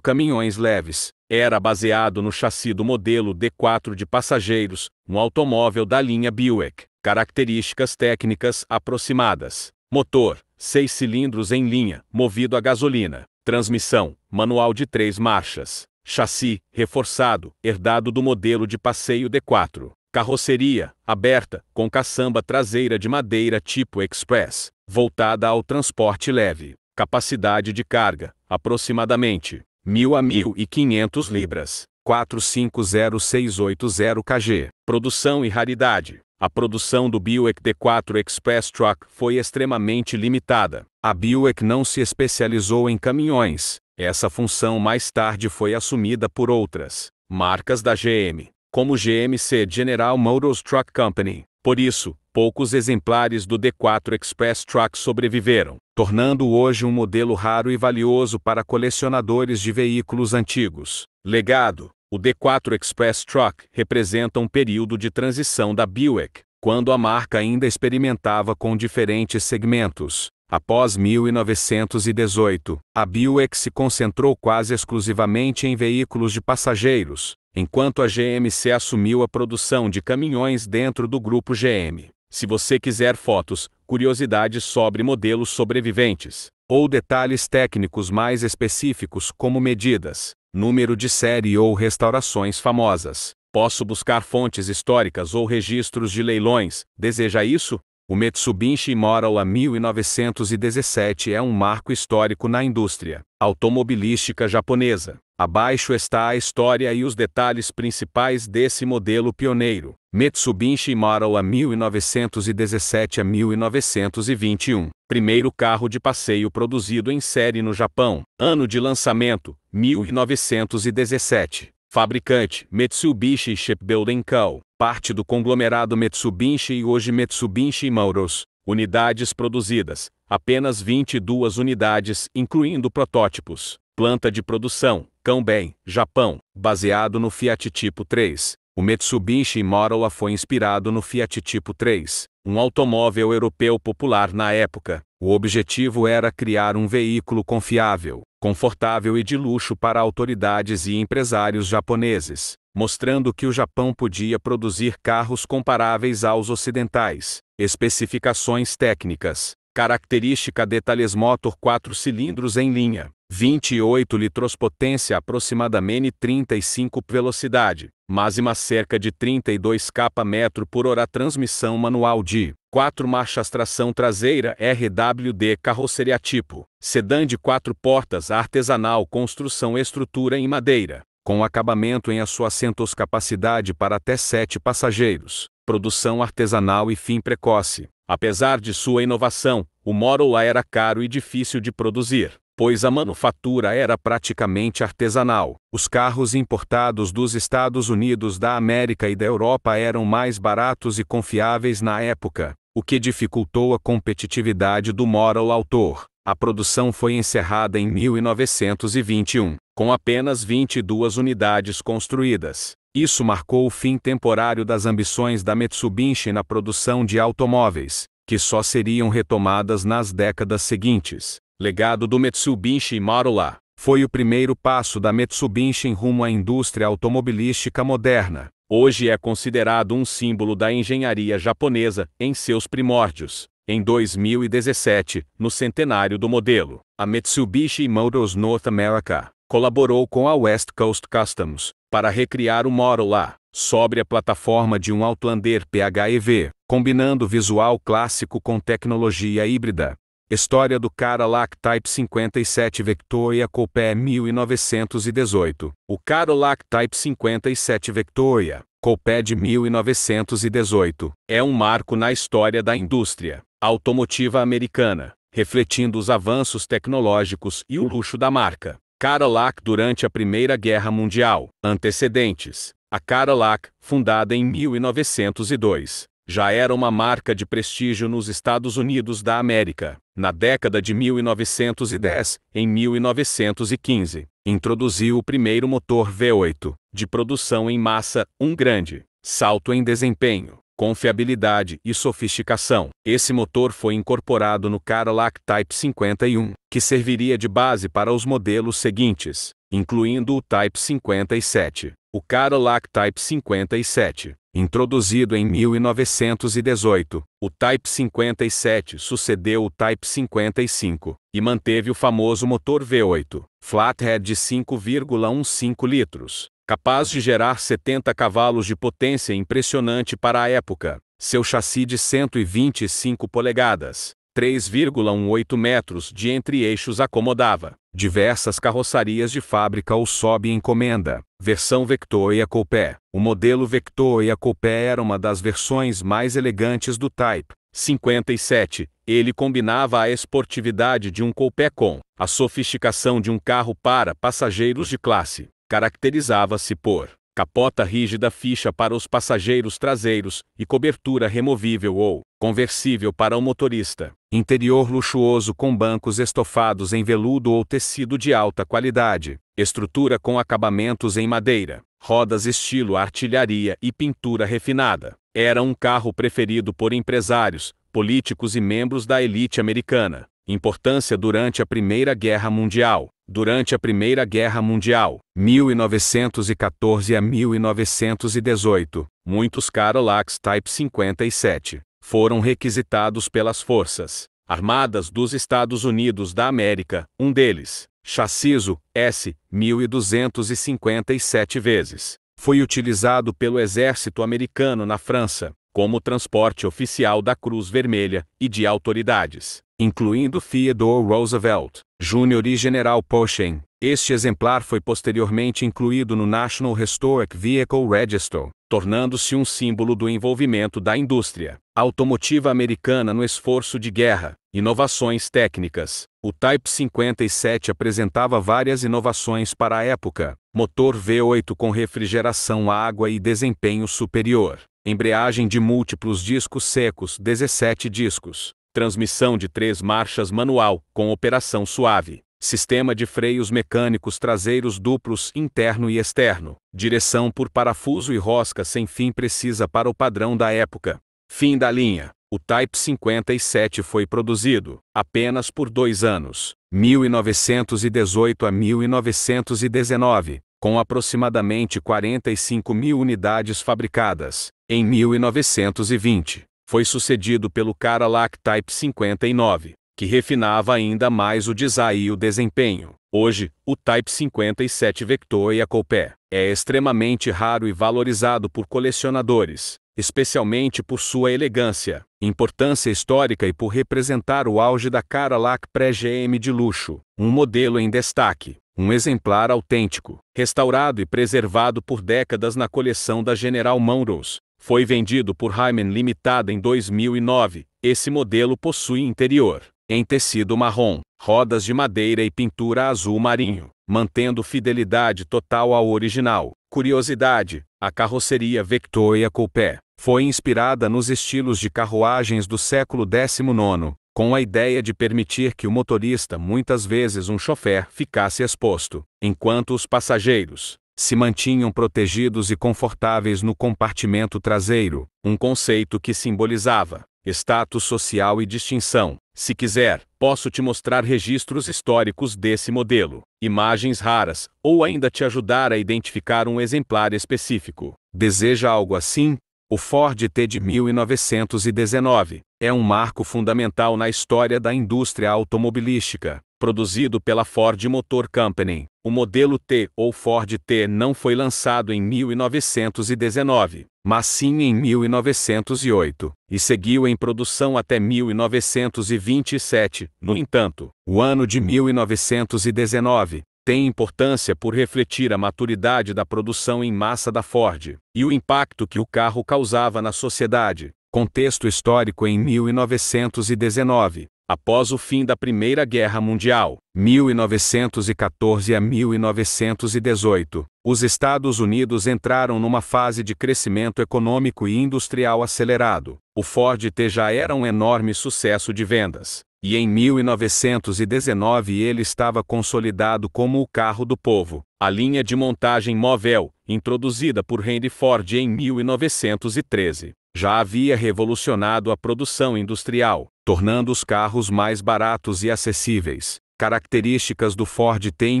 caminhões leves. Era baseado no chassi do modelo D4 de passageiros, um automóvel da linha Buick. Características técnicas aproximadas. Motor, 6 cilindros em linha, movido a gasolina. Transmissão, manual de 3 marchas. Chassi, reforçado, herdado do modelo de passeio D4. Carroceria, aberta, com caçamba traseira de madeira tipo Express, voltada ao transporte leve. Capacidade de carga, aproximadamente 1.000 a 1.500 libras. 450-680 kg. Produção e raridade. A produção do Buick D4 Express Truck foi extremamente limitada. A Buick não se especializou em caminhões. Essa função mais tarde foi assumida por outras marcas da GM, como GMC General Motors Truck Company. Por isso, poucos exemplares do D4 Express Truck sobreviveram, tornando-o hoje um modelo raro e valioso para colecionadores de veículos antigos. Legado. O D4 Express Truck representa um período de transição da Buick, quando a marca ainda experimentava com diferentes segmentos. Após 1918, a Buick se concentrou quase exclusivamente em veículos de passageiros, enquanto a GMC assumiu a produção de caminhões dentro do grupo GM. Se você quiser fotos, curiosidades sobre modelos sobreviventes, ou detalhes técnicos mais específicos como medidas, número de série ou restaurações famosas, posso buscar fontes históricas ou registros de leilões. Deseja isso? O Mitsubishi Model A 1917 é um marco histórico na indústria automobilística japonesa. Abaixo está a história e os detalhes principais desse modelo pioneiro. Mitsubishi Model A 1917 a 1921. Primeiro carro de passeio produzido em série no Japão. Ano de lançamento: 1917. Fabricante: Mitsubishi Shipbuilding Co. Parte do conglomerado Mitsubishi e hoje Mitsubishi Motors. Unidades produzidas: apenas 22 unidades, incluindo protótipos. Planta de produção: Kanben, Japão, baseado no Fiat Tipo 3. O Mitsubishi Model A foi inspirado no Fiat Tipo 3, um automóvel europeu popular na época. O objetivo era criar um veículo confiável, confortável e de luxo para autoridades e empresários japoneses, mostrando que o Japão podia produzir carros comparáveis aos ocidentais. Especificações técnicas. Característica: detalhes: motor 4 cilindros em linha, 28 litros, potência aproximadamente 35 velocidade, máxima cerca de 32 km/h, transmissão manual de 4 marchas, tração traseira RWD, carroceria tipo sedã de 4 portas, artesanal, construção, estrutura em madeira, com acabamento em assentos, capacidade para até 7 passageiros, produção artesanal e fim precoce. Apesar de sua inovação, o Model A era caro e difícil de produzir, pois a manufatura era praticamente artesanal. Os carros importados dos Estados Unidos da América e da Europa eram mais baratos e confiáveis na época, o que dificultou a competitividade do Model Autor. A produção foi encerrada em 1921, com apenas 22 unidades construídas. Isso marcou o fim temporário das ambições da Mitsubishi na produção de automóveis, que só seriam retomadas nas décadas seguintes. Legado do Mitsubishi Model A. Foi o primeiro passo da Mitsubishi em rumo à indústria automobilística moderna. Hoje é considerado um símbolo da engenharia japonesa em seus primórdios. Em 2017, no centenário do modelo, a Mitsubishi Motors North America colaborou com a West Coast Customs para recriar o Model A, sóbria plataforma de um Outlander PHEV, combinando visual clássico com tecnologia híbrida. História do Cadillac Type 57 Victoria Coupe 1918. O Cadillac Type 57 Victoria Coupe de 1918 é um marco na história da indústria automotiva americana, refletindo os avanços tecnológicos e o luxo da marca. Cadillac durante a Primeira Guerra Mundial. Antecedentes. A Cadillac, fundada em 1902, já era uma marca de prestígio nos Estados Unidos da América. Na década de 1910, em 1915, introduziu o primeiro motor V8, de produção em massa, um grande salto em desempenho, confiabilidade e sofisticação. Esse motor foi incorporado no Cadillac Type 51, que serviria de base para os modelos seguintes, incluindo o Type 57. O Cadillac Type 57, introduzido em 1918, o Type 57 sucedeu o Type 55 e manteve o famoso motor V8, flathead de 5,15 litros, capaz de gerar 70 cavalos de potência, impressionante para a época. Seu chassi de 125 polegadas, 3,18 metros de entre-eixos, acomodava diversas carroçarias de fábrica ou sob encomenda. Versão Victoria Coupe. O modelo Victoria Coupe era uma das versões mais elegantes do Type 57. Ele combinava a esportividade de um coupé com a sofisticação de um carro para passageiros de classe. Caracterizava-se por capota rígida, ficha para os passageiros traseiros e cobertura removível ou conversível para o motorista. Interior luxuoso com bancos estofados em veludo ou tecido de alta qualidade. Estrutura com acabamentos em madeira, rodas estilo artilharia e pintura refinada. Era um carro preferido por empresários, políticos e membros da elite americana. Importância durante a Primeira Guerra Mundial. Durante a Primeira Guerra Mundial, 1914 a 1918, muitos Cadillacs Type 57 foram requisitados pelas Forças Armadas dos Estados Unidos da América. Um deles, chassiso S 1257 vezes, foi utilizado pelo exército americano na França, como transporte oficial da Cruz Vermelha e de autoridades, incluindo Theodore Roosevelt. Jr. e General Pershing. Este exemplar foi posteriormente incluído no National Historic Vehicle Register, tornando-se um símbolo do envolvimento da indústria automotiva americana no esforço de guerra. Inovações técnicas. O Type 57 apresentava várias inovações para a época: motor V8 com refrigeração a água e desempenho superior, embreagem de múltiplos discos secos, 17 discos, transmissão de 3 marchas manual, com operação suave, sistema de freios mecânicos traseiros duplos interno e externo, direção por parafuso e rosca sem fim precisa para o padrão da época. Fim da linha. O Type 57 foi produzido apenas por 2 anos, 1918 a 1919, com aproximadamente 45.000 unidades fabricadas. Em 1920, foi sucedido pelo Cadillac Type 59, que refinava ainda mais o design e o desempenho. Hoje, o Type 57 Victoria Coupe é extremamente raro e valorizado por colecionadores, especialmente por sua elegância, importância histórica e por representar o auge da Cadillac pré-GM de luxo, um modelo em destaque, um exemplar autêntico, restaurado e preservado por décadas na coleção da General Motors. Foi vendido por Hyman Limitada em 2009. Esse modelo possui interior em tecido marrom, rodas de madeira e pintura azul marinho, mantendo fidelidade total ao original. Curiosidade: a carroceria Victoria Coupe foi inspirada nos estilos de carruagens do século XIX, com a ideia de permitir que o motorista, muitas vezes um chofer, ficasse exposto, enquanto os passageiros se mantinham protegidos e confortáveis no compartimento traseiro, um conceito que simbolizava status social e distinção. Se quiser, posso te mostrar registros históricos desse modelo, imagens raras, ou ainda te ajudar a identificar um exemplar específico. Deseja algo assim? O Ford T de 1919 é um marco fundamental na história da indústria automobilística. Produzido pela Ford Motor Company, o modelo T ou Ford T não foi lançado em 1919, mas sim em 1908, e seguiu em produção até 1927. No entanto, o ano de 1919 tem importância por refletir a maturidade da produção em massa da Ford e o impacto que o carro causava na sociedade. Contexto histórico em 1919. Após o fim da Primeira Guerra Mundial, 1914 a 1918, os Estados Unidos entraram numa fase de crescimento econômico e industrial acelerado. O Ford T já era um enorme sucesso de vendas, e em 1919 ele estava consolidado como o carro do povo. A linha de montagem móvel, introduzida por Henry Ford em 1913, já havia revolucionado a produção industrial, tornando os carros mais baratos e acessíveis. Características do Ford T em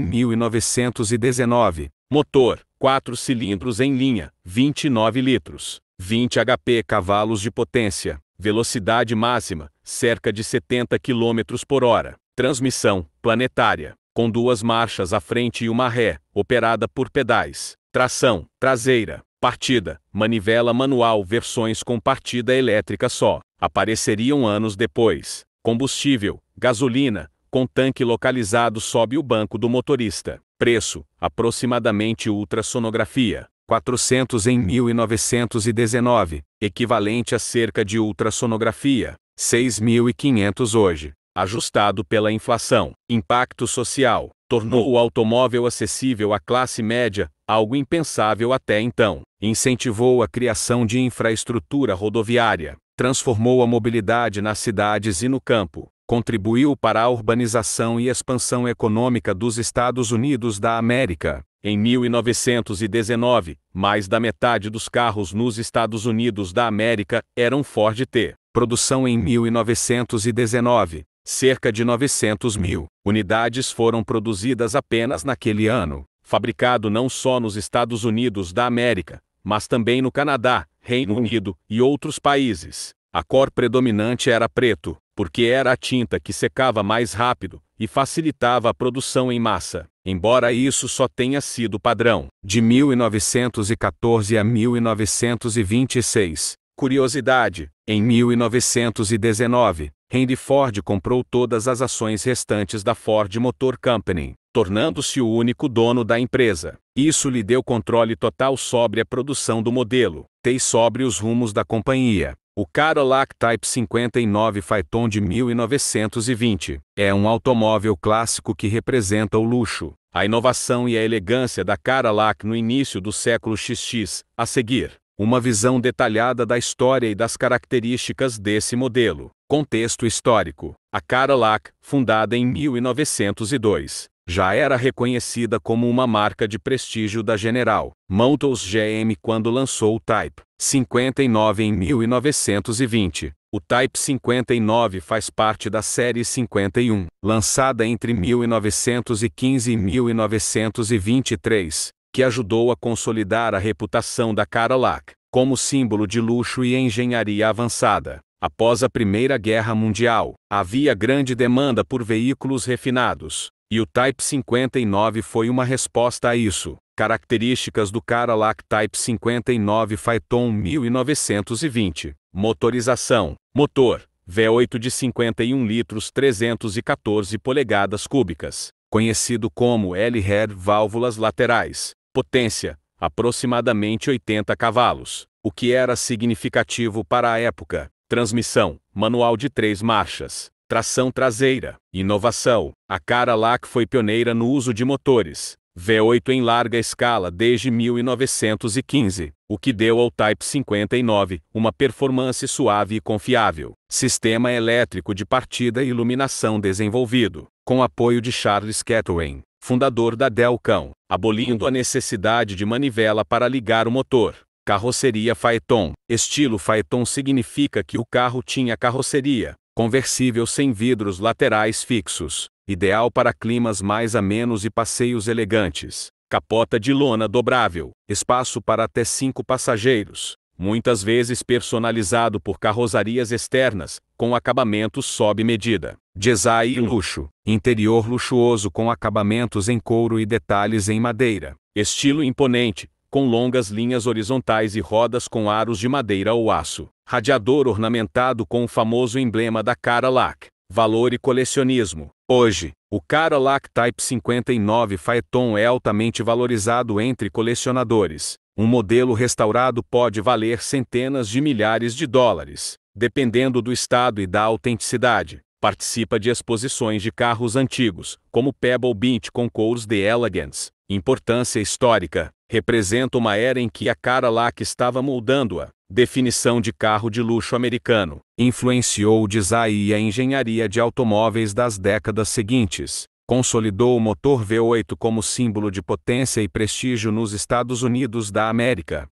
1919. Motor, 4 cilindros em linha, 29 litros, 20 HP cavalos de potência, velocidade máxima, cerca de 70 km por hora. Transmissão, planetária, com 2 marchas à frente e uma ré, operada por pedais. Tração, traseira. Partida, manivela manual. Versões com partida elétrica só apareceriam anos depois. Combustível, gasolina, com tanque localizado sob o banco do motorista. Preço, aproximadamente. Ultrassonografia, 400 em 1919, equivalente a cerca de ultrassonografia, 6.500 hoje, ajustado pela inflação. Impacto social, tornou o automóvel acessível à classe média, algo impensável até então. Incentivou a criação de infraestrutura rodoviária, transformou a mobilidade nas cidades e no campo, contribuiu para a urbanização e expansão econômica dos Estados Unidos da América. Em 1919, mais da metade dos carros nos Estados Unidos da América eram Ford T. Produção em 1919, cerca de 900.000 unidades foram produzidas apenas naquele ano. Fabricado não só nos Estados Unidos da América, mas também no Canadá, Reino Unido e outros países. A cor predominante era preto, porque era a tinta que secava mais rápido e facilitava a produção em massa, embora isso só tenha sido padrão de 1914 a 1926. Curiosidade: em 1919, Henry Ford comprou todas as ações restantes da Ford Motor Company, tornando-se o único dono da empresa. Isso lhe deu controle total sobre a produção do modelo, e sobre os rumos da companhia. O Cadillac Type 59 Phaeton de 1920 é um automóvel clássico que representa o luxo, a inovação e a elegância da Cadillac no início do século XX. A seguir, uma visão detalhada da história e das características desse modelo. Contexto histórico: a Cadillac, fundada em 1902, já era reconhecida como uma marca de prestígio da General Motors GM quando lançou o Type 59 em 1920. O Type 59 faz parte da série 51, lançada entre 1915 e 1923, que ajudou a consolidar a reputação da Cadillac como símbolo de luxo e engenharia avançada. Após a Primeira Guerra Mundial, havia grande demanda por veículos refinados, e o Type 59 foi uma resposta a isso. Características do Cadillac Type 59 Phaeton 1920. Motorização: motor V8 de 51 litros 314 polegadas cúbicas, conhecido como L-Head, válvulas laterais. Potência: aproximadamente 80 cavalos, o que era significativo para a época. Transmissão: manual de 3 marchas. Tração traseira. Inovação: a Cadillac foi pioneira no uso de motores V8 em larga escala desde 1915, o que deu ao Type 59 uma performance suave e confiável. Sistema elétrico de partida e iluminação desenvolvido, com apoio de Charles Kettering, fundador da Delcam, abolindo a necessidade de manivela para ligar o motor. Carroceria Phaeton. Estilo Phaeton significa que o carro tinha carroceria conversível sem vidros laterais fixos, ideal para climas mais amenos e passeios elegantes. Capota de lona dobrável, espaço para até 5 passageiros, muitas vezes personalizado por carrozarias externas, com acabamentos sob medida. Design e luxo. Interior luxuoso com acabamentos em couro e detalhes em madeira. Estilo imponente, com longas linhas horizontais e rodas com aros de madeira ou aço. Radiador ornamentado com o famoso emblema da Cadillac. Valor e colecionismo. Hoje, o Cadillac Type 59 Phaeton é altamente valorizado entre colecionadores. Um modelo restaurado pode valer centenas de milhares de dólares, dependendo do estado e da autenticidade. Participa de exposições de carros antigos, como Pebble Beach Concours de Elegance. Importância histórica: representa uma era em que a Cadillac estava moldando a definição de carro de luxo americano. Influenciou o design e a engenharia de automóveis das décadas seguintes. Consolidou o motor V8 como símbolo de potência e prestígio nos Estados Unidos da América.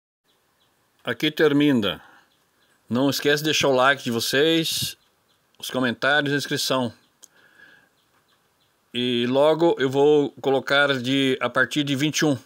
Aqui termina. Não esquece de deixar o like de vocês, os comentários e a inscrição. E logo eu vou colocar a partir de 21.